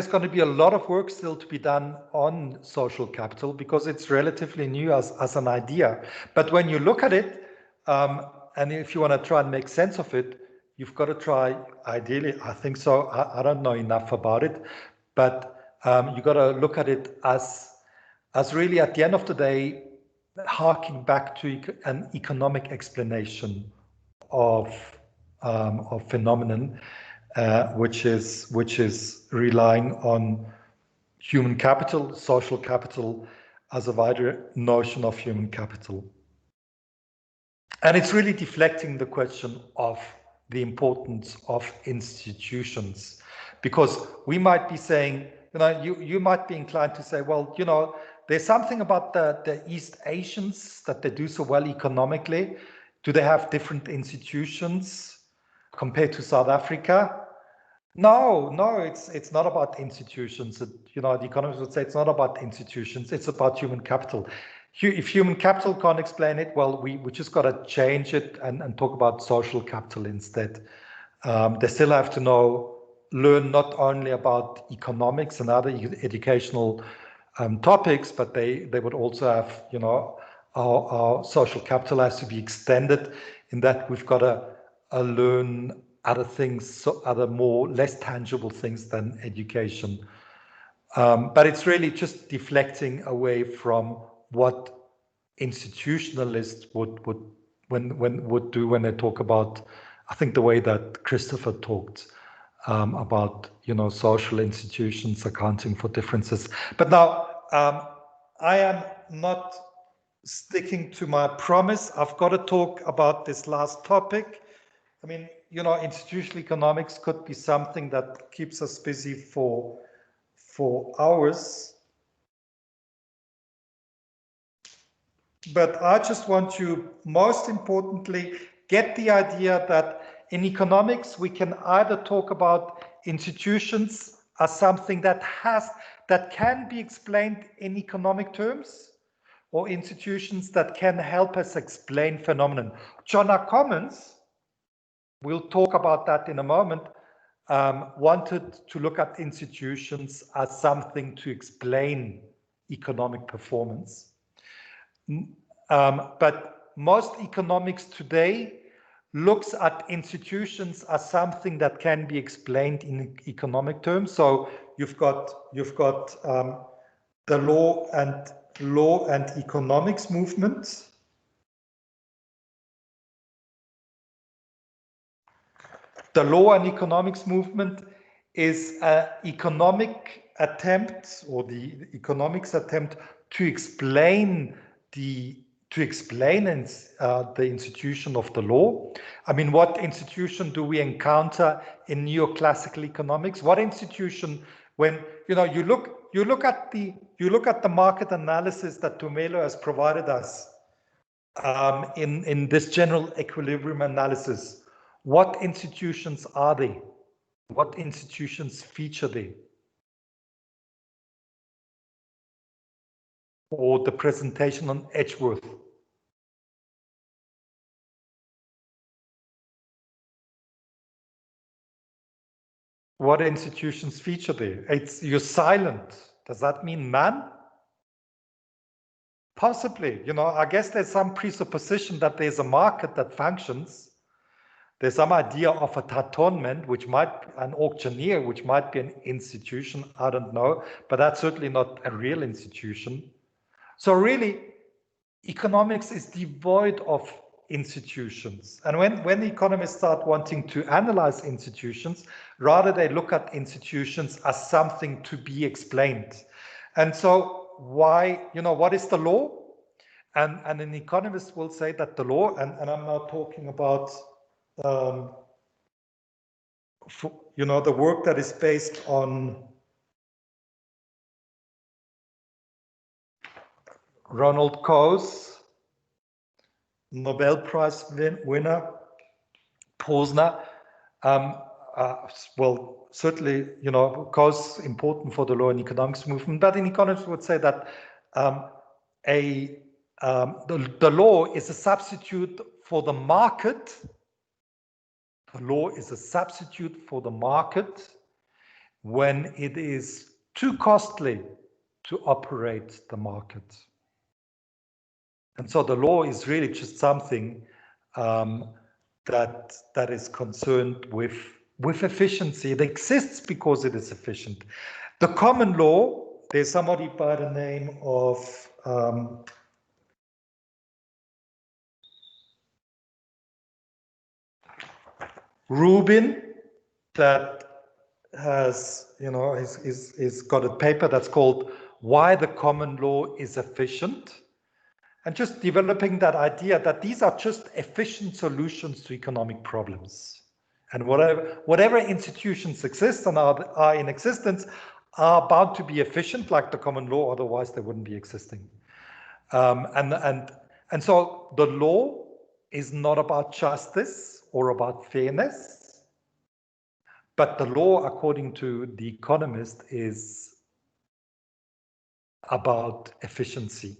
going to be a lot of work still to be done on social capital because it's relatively new as an idea. But when you look at it, and if you want to try and make sense of it, you've got to try, ideally, I think so, I don't know enough about it, but you've got to look at it as really, at the end of the day, harking back to an economic explanation of phenomenon, which is relying on human capital, social capital, as a wider notion of human capital. And it's really deflecting the question of the importance of institutions, because we might be saying, you might be inclined to say, well, there's something about the East Asians that they do so well economically. Do they have different institutions compared to South Africa? No, it's not about institutions. The economists would say it's not about institutions, it's about human capital. If human capital can't explain it, well, we just got to change it and talk about social capital instead. They still have to learn not only about economics and other educational topics, but they would also have, our social capital has to be extended in that we've got to learn other things, other less tangible things than education. But it's really just deflecting away from what institutionalists would do when they talk about, I think the way that Christopher talked about, social institutions accounting for differences. But now I am not sticking to my promise. I've got to talk about this last topic. I mean, institutional economics could be something that keeps us busy for hours. But I just want to, most importantly, get the idea that in economics, we can either talk about institutions as something that can be explained in economic terms, or institutions that can help us explain phenomenon. John R. Commons, we'll talk about that in a moment, wanted to look at institutions as something to explain economic performance. But most economics today looks at institutions as something that can be explained in economic terms. So you've got the law and economics movement. The law and economics movement is an economic attempt, or the economics attempt to explain the institution of the law. I mean, what institution do we encounter in neoclassical economics? What institution, when you look at the market analysis that Tumelo has provided us in this general equilibrium analysis, what institutions are they? What institutions feature they? Or the presentation on Edgeworth. What institutions feature there? You're silent. Does that mean none? Possibly. I guess there's some presupposition that there's a market that functions. There's some idea of a atonement, which might be an auctioneer, which might be an institution. I don't know, but that's certainly not a real institution. So really, economics is devoid of institutions. And when economists start wanting to analyze institutions, rather they look at institutions as something to be explained. And so what is the law? And an economist will say that the law, and I'm now talking about the work that is based on Ronald Coase, Nobel Prize winner, Posner. Well, certainly, you know, Coase important for the law and economics movement, but in economics would say that the law is a substitute for the market. The law is a substitute for the market when it is too costly to operate the market. And so the law is really just something that is concerned with efficiency. It exists because it is efficient. The common law, there's somebody by the name of Rubin that has, you know, is got a paper that's called Why the Common Law is Efficient. And just developing that idea that these are just efficient solutions to economic problems. And whatever institutions exist and are in existence are bound to be efficient like the common law, otherwise they wouldn't be existing. And so the law is not about justice or about fairness, but the law, according to The Economist, is about efficiency.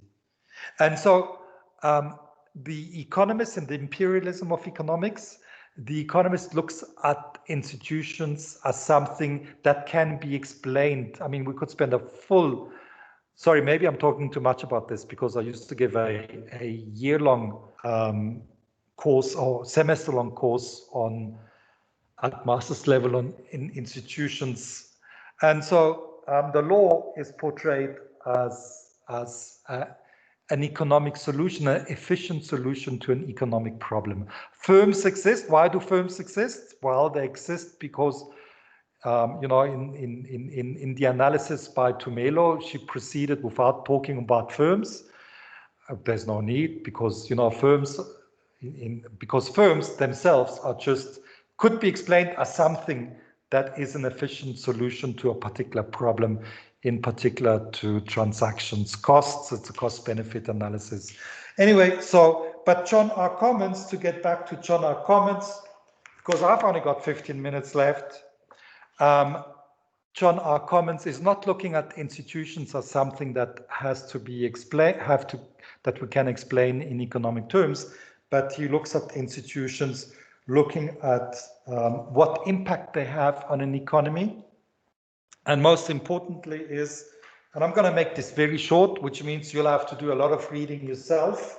And so The Economist and the imperialism of economics, The Economist looks at institutions as something that can be explained. I mean, we could spend a full, sorry, maybe I'm talking too much about this because I used to give a year-long course or semester-long course on at master's level in institutions. And so the law is portrayed as an economic solution, an efficient solution to an economic problem. Firms exist. Why do firms exist? Well, they exist because, you know, in the analysis by Tumelo, she proceeded without talking about firms. There's no need because, you know, because firms themselves are just, could be explained as something that is an efficient solution to a particular problem, in particular to transactions costs. It's a cost-benefit analysis. Anyway, so, but John R. Commons, to get back to John R. Commons, because I've only got 15 minutes left, John R. Commons is not looking at institutions as something that has to be explained, that we can explain in economic terms, but he looks at institutions looking at what impact they have on an economy. And most importantly is, and I'm going to make this very short, which means you'll have to do a lot of reading yourself.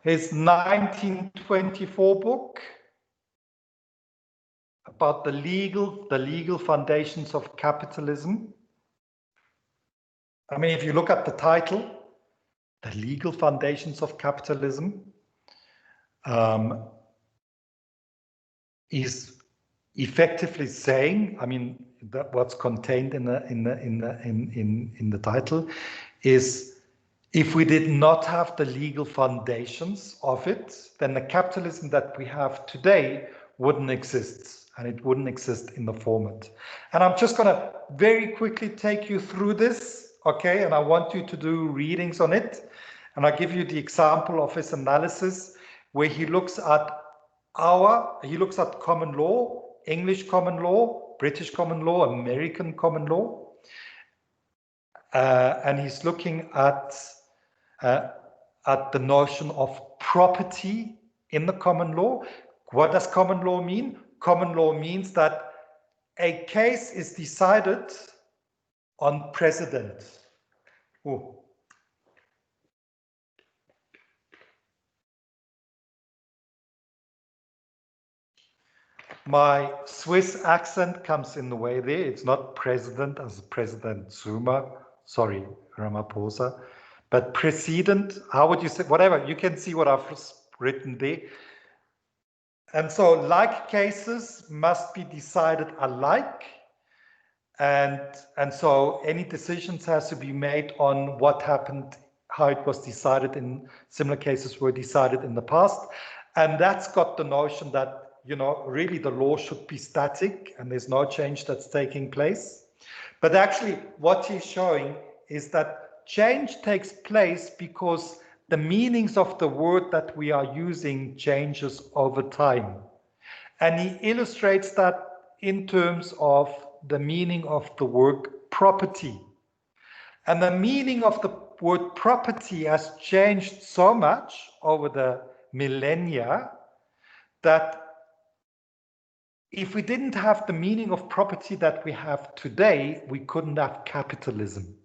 His 1924 book about the legal foundations of capitalism. I mean, if you look at the title, The Legal Foundations of Capitalism, is effectively saying, I mean, that what's contained in the title is, if we did not have the legal foundations of it, then the capitalism that we have today wouldn't exist, and it wouldn't exist in the format. And I'm just going to very quickly take you through this, okay? And I want you to do readings on it. And I'll give you the example of his analysis where he looks at common law, English common law, British common law, American common law. And he's looking at the notion of property in the common law. What does common law mean? Common law means that a case is decided on precedent. Ooh. My Swiss accent comes in the way there. It's not president as President Zuma, sorry, Ramaphosa, but precedent, how would you say, whatever, you can see what I've written there. And so like cases must be decided alike, And so any decisions has to be made on what happened, how it was decided in similar cases were decided in the past. And that's got the notion that, you know, really the law should be static and there's no change that's taking place. But actually what he's showing is that change takes place because the meanings of the word that we are using changes over time. And he illustrates that in terms of the meaning of the word property. And the meaning of the word property has changed so much over the millennia that if we didn't have the meaning of property that we have today, we couldn't have capitalism.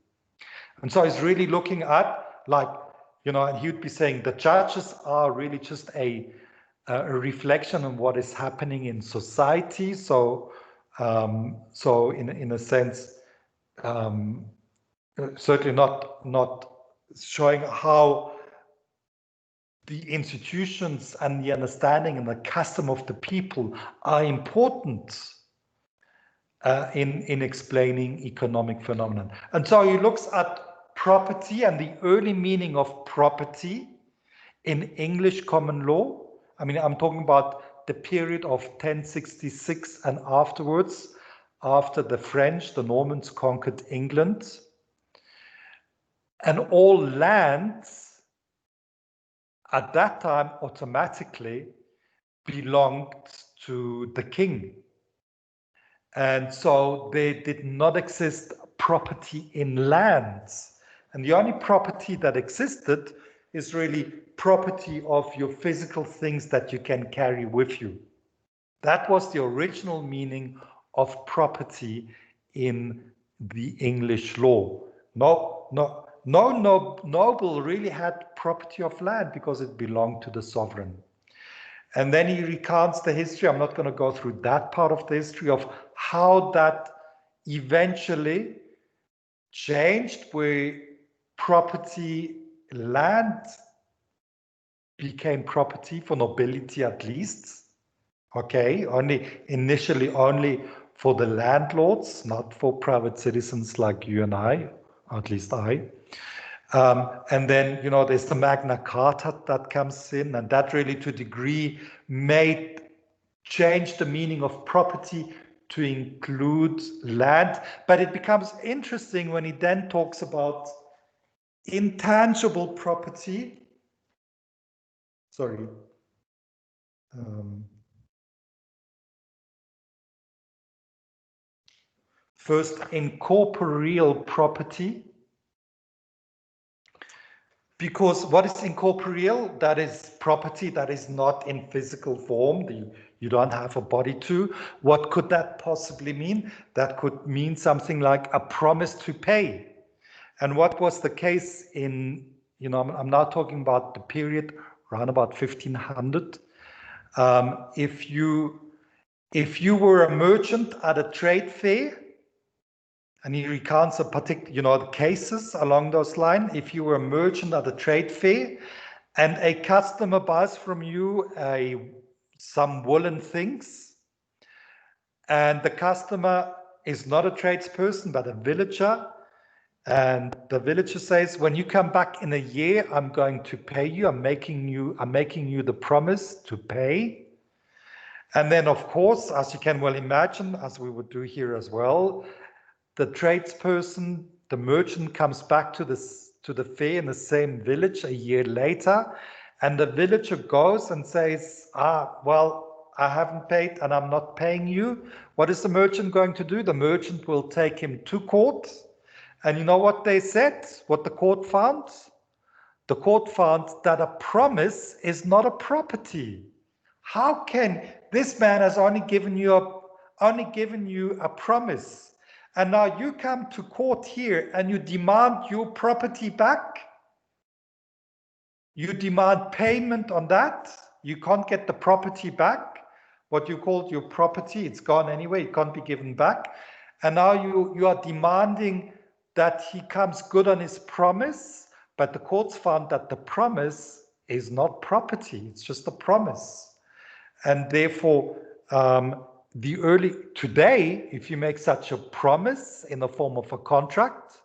And so he's really looking at, like, you know, and he would be saying the judges are really just a reflection on what is happening in society. So, so in a sense, certainly not showing how the institutions and the understanding and the custom of the people are important in explaining economic phenomenon. And so he looks at property and the early meaning of property in English common law. I mean, I'm talking about the period of 1066 and afterwards, after the French, the Normans conquered England. And all lands at that time automatically belonged to the king. And so there did not exist property in lands. And the only property that existed is really property of your physical things that you can carry with you. That was the original meaning of property in the English law. No noble really had property of land because it belonged to the sovereign. And then he recounts the history. I'm not going to go through that part of the history of how that eventually changed, where property, land became property for nobility at least. Okay, initially only for the landlords, not for private citizens like you and I, or at least I. And then, you know, there's the Magna Carta that comes in, and that really to a degree changed the meaning of property to include land. But it becomes interesting when he then talks about intangible property. Sorry. First, incorporeal property. Because what is incorporeal? That is property that is not in physical form. You don't have a body to. What could that possibly mean? That could mean something like a promise to pay. And what was the case in, you know, I'm now talking about the period around about 1500. If you were a merchant at a trade fair, and he recounts a particular, you know, the cases along those lines. If you were a merchant at a trade fair and a customer buys from you some woolen things, and the customer is not a tradesperson but a villager, and the villager says, when you come back in a year, I'm going to pay you. I'm making you the promise to pay. And then, of course, as you can well imagine, as we would do here as well, the tradesperson, the merchant, comes back to the fair in the same village a year later, and the villager goes and says, well, I haven't paid and I'm not paying you. What is the merchant going to do? The merchant will take him to court. And you know what they said? What the court found? The court found that a promise is not a property. How can this man has only given you a promise? And now you come to court here and you demand your property back. You demand payment on that. You can't get the property back. What you called your property, it's gone anyway. It can't be given back. And now you are demanding that he comes good on his promise. But the courts found that the promise is not property. It's just a promise. And therefore, today, if you make such a promise in the form of a contract,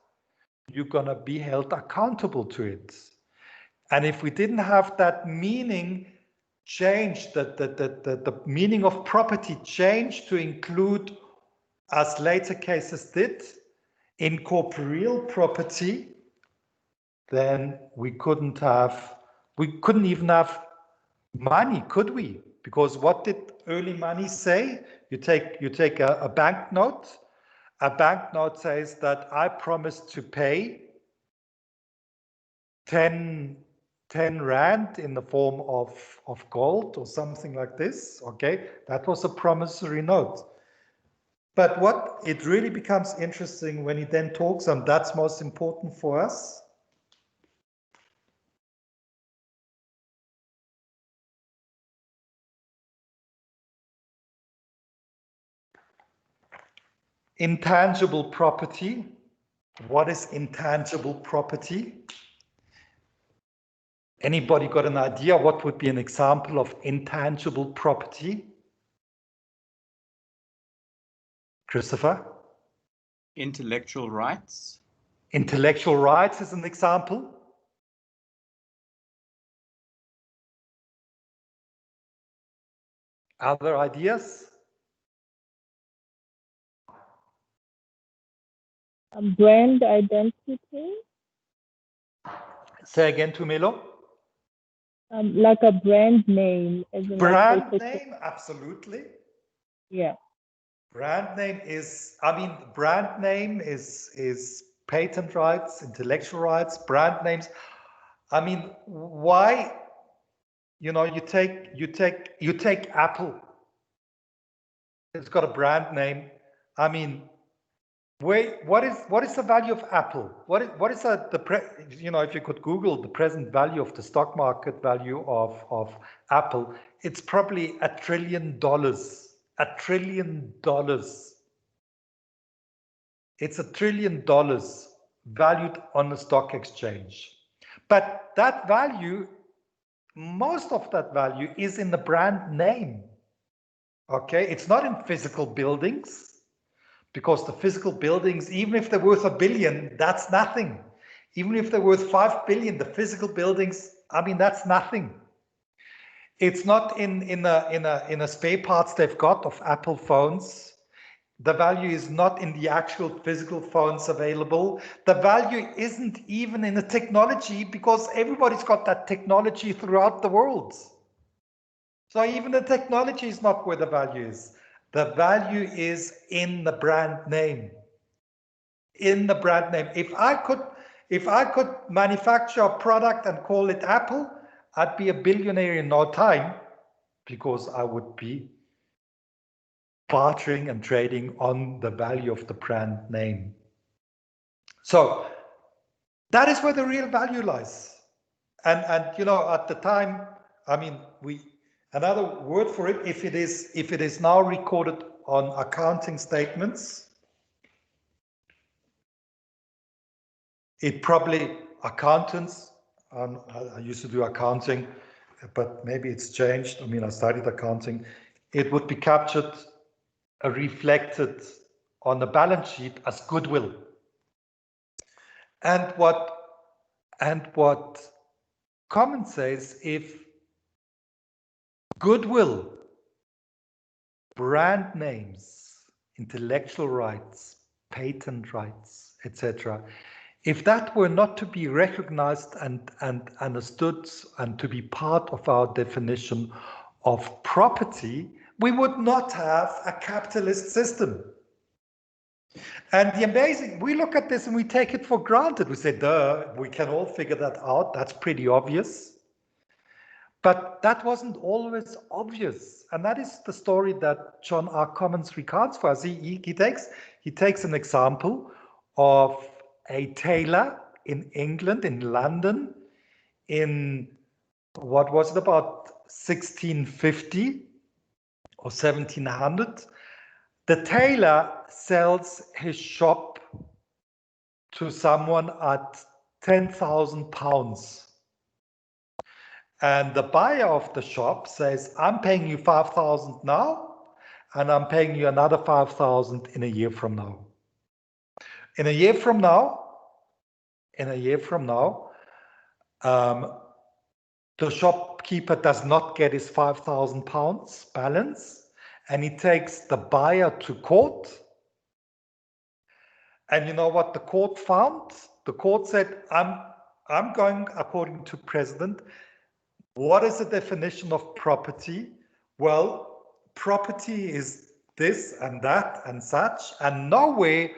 you're going to be held accountable to it. And if we didn't have that meaning changed, the meaning of property changed to include, as later cases did, incorporeal property, then we couldn't even have money, could we? Because what did early money say? You take a banknote. A banknote says that I promise to pay 10 rand in the form of gold or something like this. Okay, that was a promissory note. But what it really becomes interesting when he then talks, and that's most important for us. Intangible property. What is intangible property? Anybody got an idea what would be an example of intangible property? Christopher? Intellectual rights. Intellectual rights is an example. Other ideas? Brand identity. Say again, Tumelo. Like a brand name. As in Brand like name, absolutely. Yeah. Brand name is, brand name is patent rights, intellectual rights, brand names. Why? You take Apple. It's got a brand name. What is the value of Apple? What is if you could Google the present value of the stock market value of Apple, it's probably $1 trillion. $1 trillion. It's $1 trillion valued on the stock exchange. But that value, most of that value is in the brand name. Okay, it's not in physical buildings. Because the physical buildings, even if they're worth $1 billion, that's nothing. Even if they're worth 5 billion, the physical buildings, that's nothing. It's not in a spare parts they've got of Apple phones. The value is not in the actual physical phones available. The value isn't even in the technology, because everybody's got that technology throughout the world. So even the technology is not where the value is. The value is in the brand name. In the brand name. If I could manufacture a product and call it Apple, I'd be a billionaire in no time, because I would be bartering and trading on the value of the brand name. So that is where the real value lies. And at the time, another word for it, if it is now recorded on accounting statements, it probably, accountants, I used to do accounting, but maybe it's changed. I studied accounting. It would be captured, reflected on the balance sheet as goodwill. And what Common says, if goodwill, brand names, intellectual rights, patent rights, etc., if that were not to be recognized and understood and to be part of our definition of property, we would not have a capitalist system. And the amazing, we look at this and we take it for granted. We say, duh, we can all figure that out. That's pretty obvious. But that wasn't always obvious. And that is the story that John R. Commons recounts for us. He takes an example of a tailor in England, in London, in, what was it, about 1650 or 1700. The tailor sells his shop to someone at £10,000. And the buyer of the shop says, I'm paying you 5,000 now, and I'm paying you another 5,000 in a year from now. In a year from now, the shopkeeper does not get his £5,000 balance, and he takes the buyer to court. And you know what the court found? The court said, I'm going according to precedent. What is the definition of property? Well, property is this and that and such, and nowhere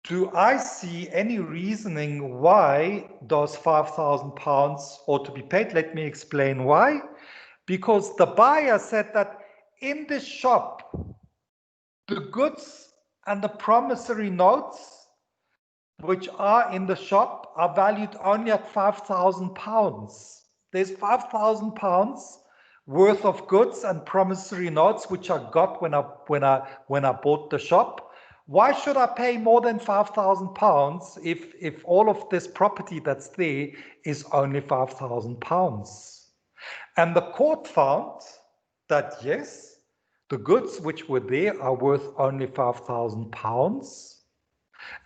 do I see any reasoning why those £5,000 ought to be paid. Let me explain why. Because the buyer said that in this shop, the goods and the promissory notes which are in the shop are valued only at £5,000. There's £5,000 worth of goods and promissory notes which I got when I bought the shop. Why should I pay more than £5,000 if all of this property that's there is only £5,000? And the court found that yes, the goods which were there are worth only £5,000,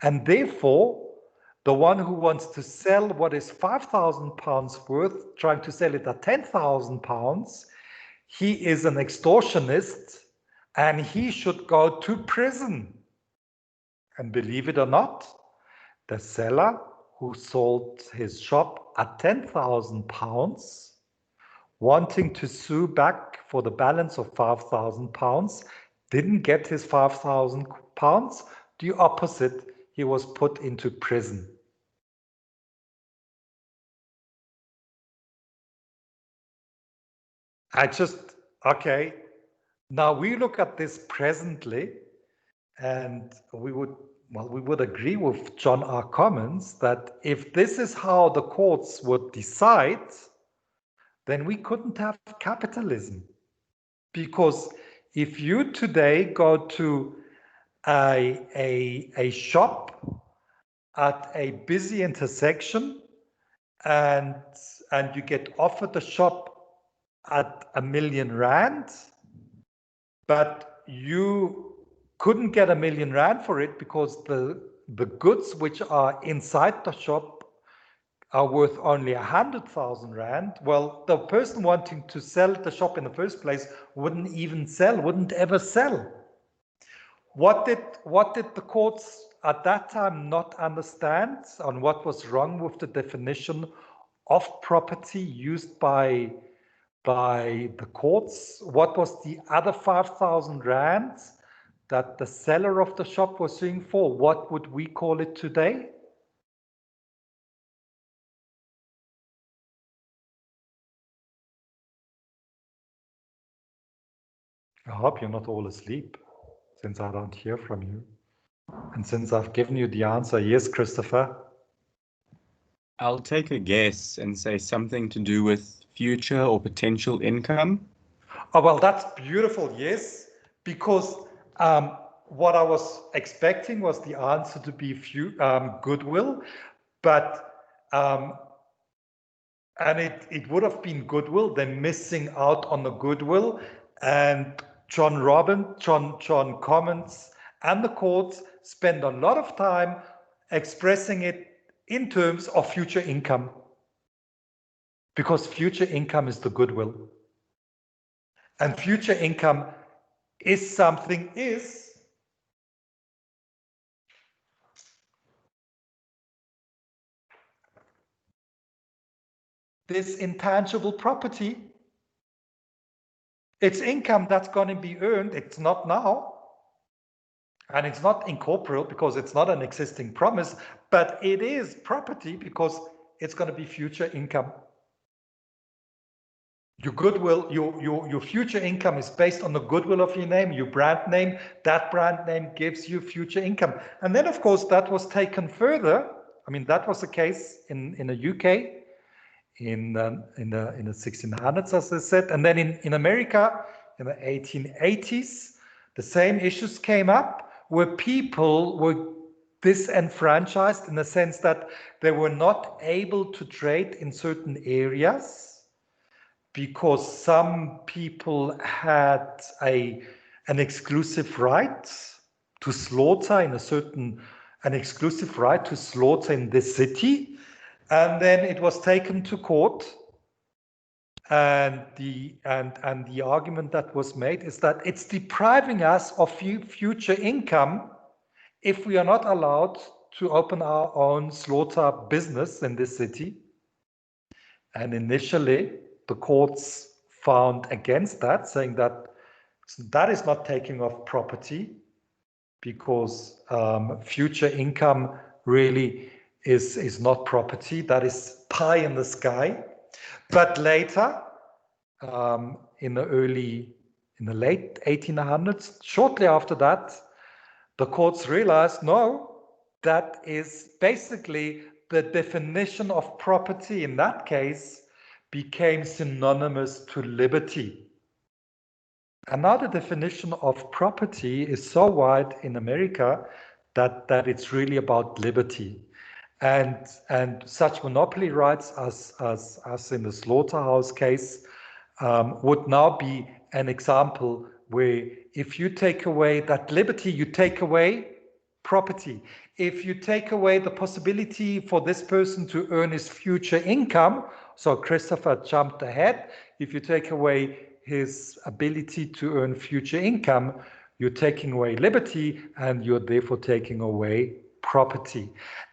and therefore the one who wants to sell what is £5,000 worth, trying to sell it at £10,000, he is an extortionist and he should go to prison. And believe it or not, the seller who sold his shop at £10,000, wanting to sue back for the balance of £5,000, didn't get his £5,000. The opposite, he was put into prison. Okay, now we look at this presently, and we would agree with John R. Commons that if this is how the courts would decide, then we couldn't have capitalism. Because if you today go to a shop at a busy intersection and you get offered a shop at R1 million, but you couldn't get R1 million for it because the goods which are inside the shop are worth only 100,000 Rand. Well, the person wanting to sell the shop in the first place wouldn't ever sell. What did the courts at that time not understand on what was wrong with the definition of property used by the courts? What was the other 5,000 Rand that the seller of the shop was suing for? What would we call it today? I hope you're not all asleep, since I don't hear from you. And since I've given you the answer, yes, Christopher? I'll take a guess and say something to do with future or potential income. Oh, well, that's beautiful, yes, because what I was expecting was the answer to be goodwill, but and it would have been goodwill, then missing out on the goodwill, and John Commons and the courts spend a lot of time expressing it in terms of future income, because future income is the goodwill. And future income is this intangible property. It's income that's going to be earned. It's not now. And it's not incorporeal because it's not an existing promise, but it is property because it's going to be future income. Your goodwill, your future income is based on the goodwill of your name, your brand name. That brand name gives you future income. And then, of course, that was taken further. I mean, that was the case in the UK in the 1600s, as I said. And then in America, in the 1880s, the same issues came up where people were disenfranchised in the sense that they were not able to trade in certain areas because some people had an exclusive right to slaughter in an exclusive right to slaughter in this city. And then it was taken to court. And the argument that was made is that it's depriving us of future income if we are not allowed to open our own slaughter business in this city. And initially, the courts found against that, saying that that is not taking off property, because future income really is not property. That is pie in the sky. But later, in the late 1800s, shortly after that, the courts realized, no, that is basically the definition of property in that case became synonymous to liberty. And now the definition of property is so wide in America that it's really about liberty. And such monopoly rights as in the slaughterhouse case would now be an example where if you take away that liberty, you take away property. If you take away the possibility for this person to earn his future income, so Christopher jumped ahead, if you take away his ability to earn future income, you're taking away liberty and you're therefore taking away property.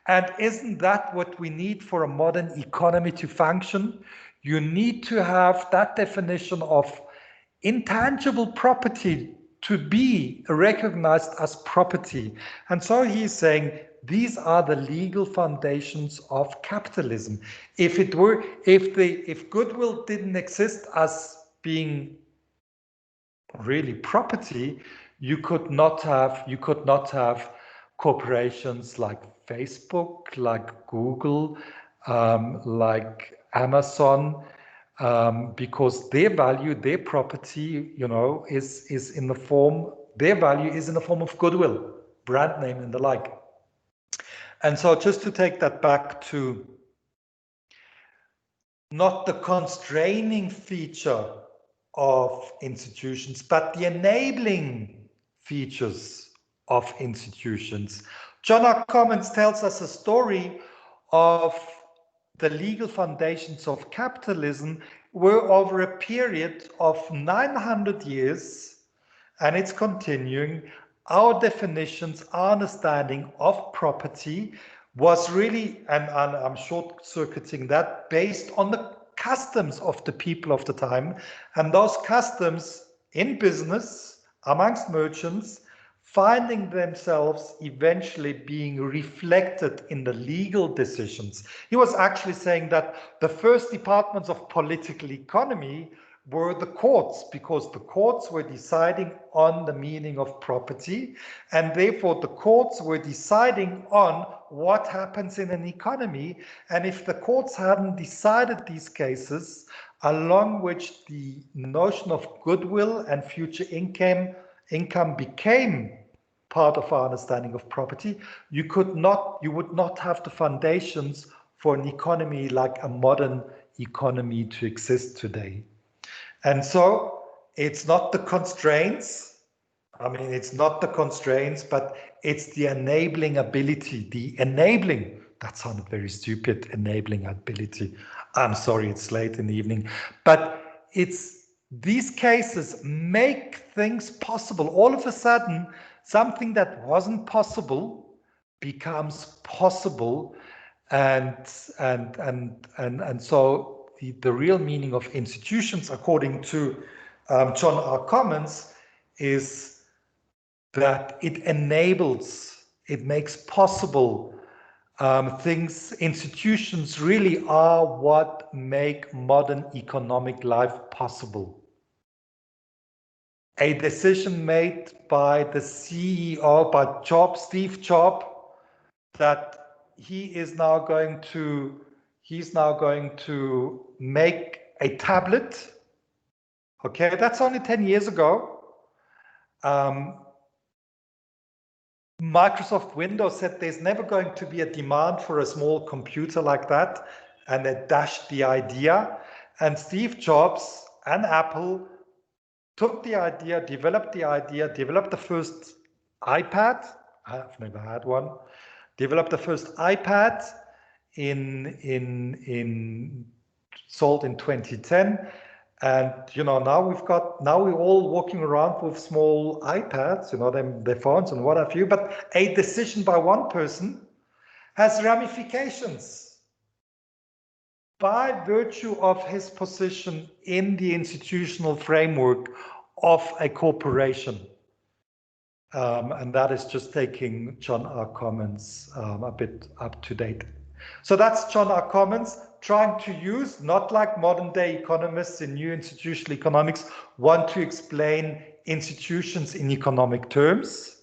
And isn't that what we need for a modern economy to function? You need to have that definition of intangible property to be recognized as property. And so he's saying these are the legal foundations of capitalism. If goodwill didn't exist as being really property, you could not have corporations like Facebook, like Google, like Amazon, because their value, their property, is in the form, their value is in the form of goodwill, brand name and the like. And so just to take that back to not the constraining feature of institutions, but the enabling features of institutions. John R. Commons tells us a story of the legal foundations of capitalism were over a period of 900 years, and it's continuing. Our definitions, our understanding of property was really, and I'm short-circuiting that, based on the customs of the people of the time. And those customs in business, amongst merchants, finding themselves eventually being reflected in the legal decisions. He was actually saying that the first departments of political economy were the courts, because the courts were deciding on the meaning of property, and therefore the courts were deciding on what happens in an economy. And if the courts hadn't decided these cases, along which the notion of goodwill and future income became part of our understanding of property, you would not have the foundations for an economy like a modern economy to exist today. And so it's not the constraints. It's not the constraints, but it's the enabling ability, that sounded very stupid, enabling ability. I'm sorry, it's late in the evening, but it's these cases make things possible. All of a sudden, something that wasn't possible becomes possible, and so the real meaning of institutions, according to John R. Commons, is that it enables, it makes possible things. Institutions really are what make modern economic life possible. A decision made by the CEO, by Steve Jobs, that he's now going to make a tablet. Okay, that's only 10 years ago. Microsoft Windows said there's never going to be a demand for a small computer like that, and they dashed the idea. And Steve Jobs and Apple took the idea, developed the first iPad. I've never had one. Developed the first iPad sold in 2010. And, you know, now we're all walking around with small iPads, you know, their phones and what have you, but a decision by one person has ramifications by virtue of his position in the institutional framework of a corporation. And that is just taking John R. Commons a bit up to date. So that's John R. Commons trying to use, not like modern day economists in new institutional economics, want to explain institutions in economic terms,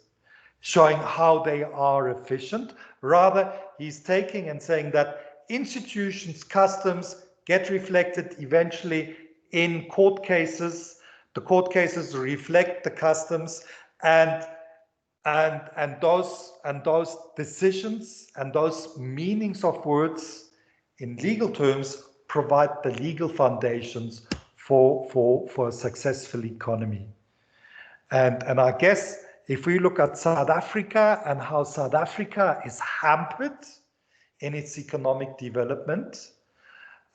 showing how they are efficient. Rather, he's taking and saying that institutions, customs get reflected eventually in court cases. The court cases reflect the customs, and those decisions and those meanings of words in legal terms provide the legal foundations for a successful economy. And I guess if we look at South Africa and how South Africa is hampered in its economic development,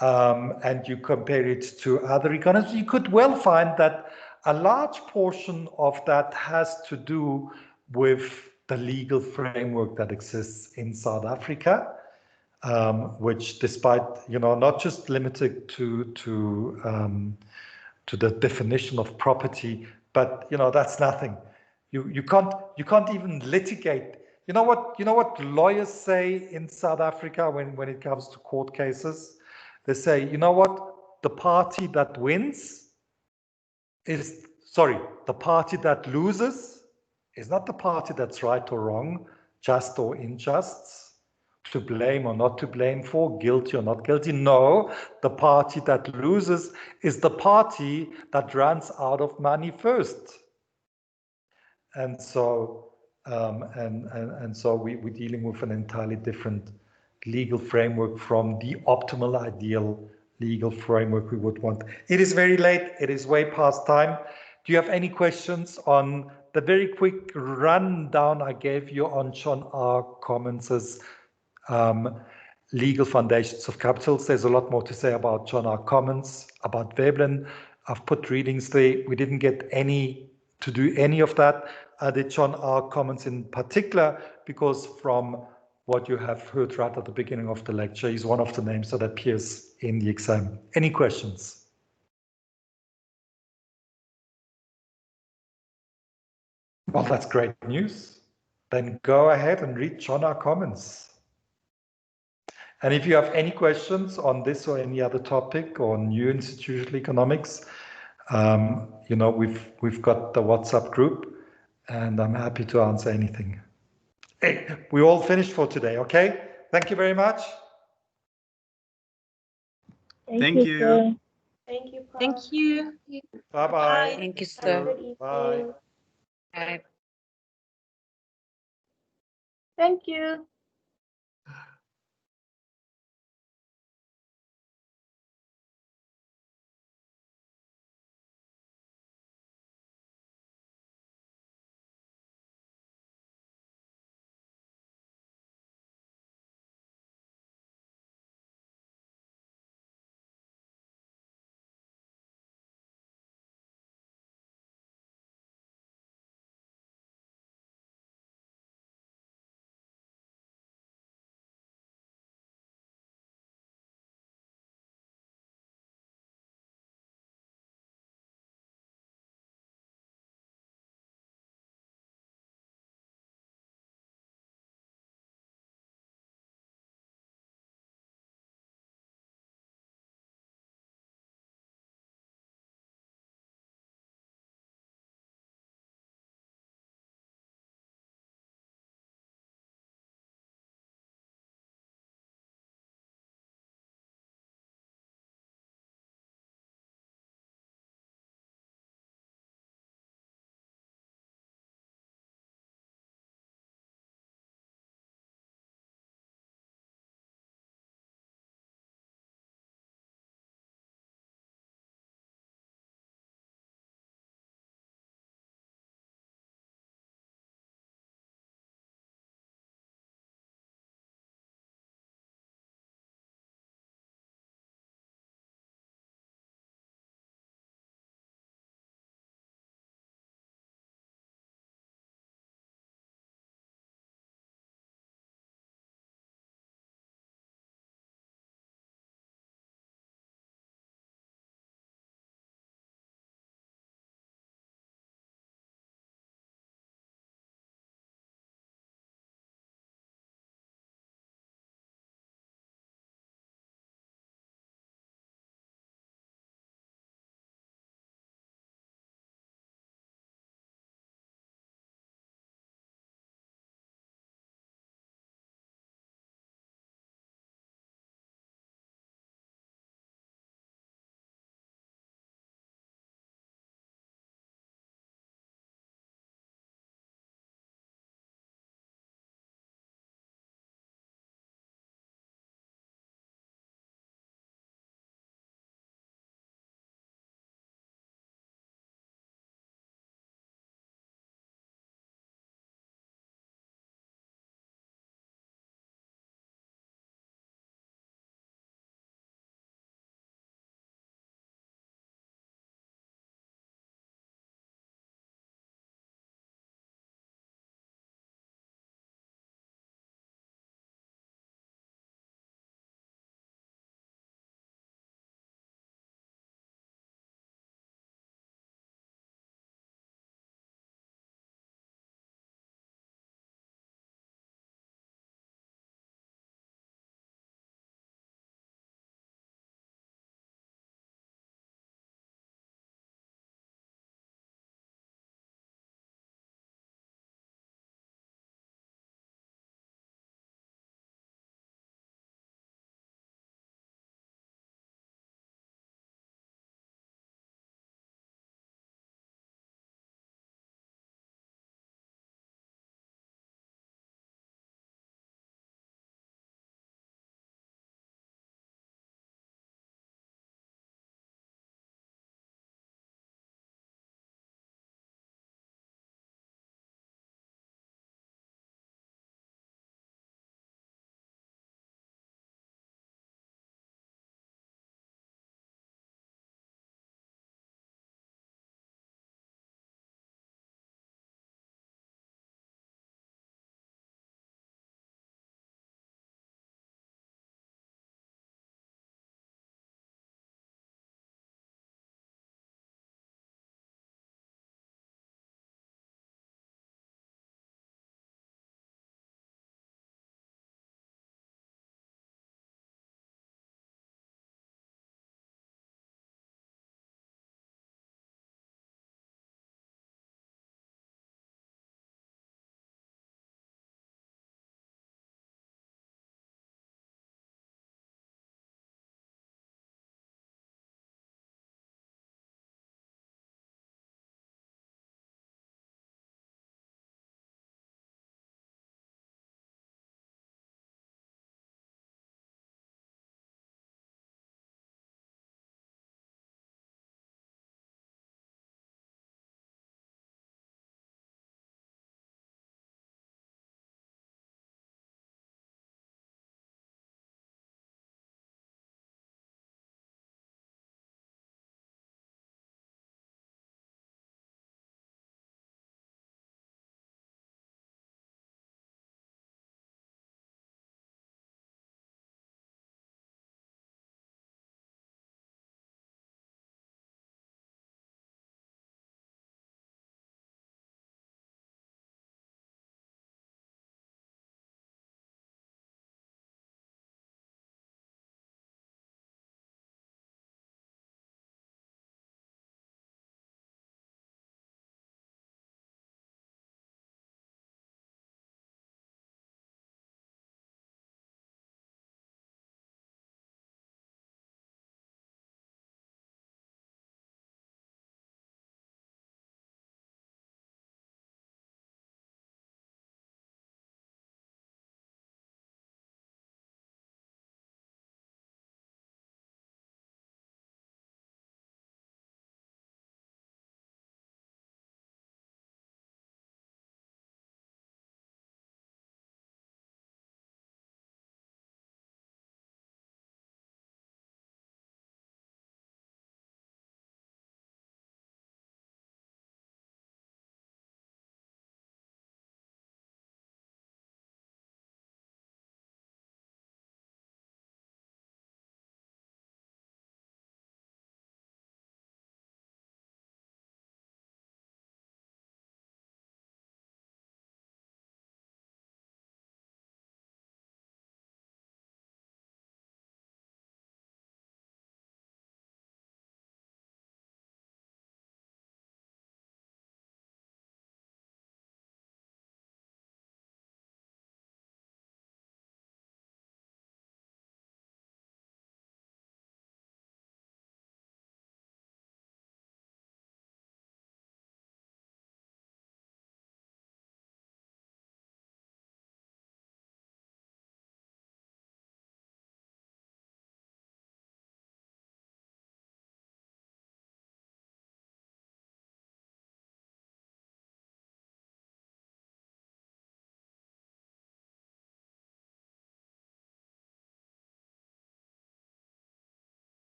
and you compare it to other economies, you could well find that a large portion of that has to do with the legal framework that exists in South Africa, which, despite, you know, not just limited to the definition of property, but, you know, that's nothing. You can't even litigate. You know what lawyers say in South Africa when it comes to court cases? They say, you know what, the party that wins is, sorry, the party that loses is not the party that's right or wrong, just or unjust, to blame or not to blame for, guilty or not guilty. No, the party that loses is the party that runs out of money first. And so, so we're dealing with an entirely different legal framework from the optimal ideal legal framework we would want. It is very late. It is way past time. Do you have any questions on the very quick rundown I gave you on John R. Commons's legal foundations of capitals? There's a lot more to say about John R. Commons, about Veblen. I've put readings there. We didn't get to do any of that. I did John R. Commons in particular because from what you have heard right at the beginning of the lecture, he's one of the names that appears in the exam. Any questions? Well, that's great news. Then go ahead and read John R. Commons. And if you have any questions on this or any other topic or new institutional economics, you know, we've got the WhatsApp group, and I'm happy to answer anything. Hey, we all finished for today, okay? Thank you very much. Thank you. Sir. Thank you, Paul. Thank you. Bye-bye. Thank you, Have a sir. good evening. Bye. Bye. Thank you.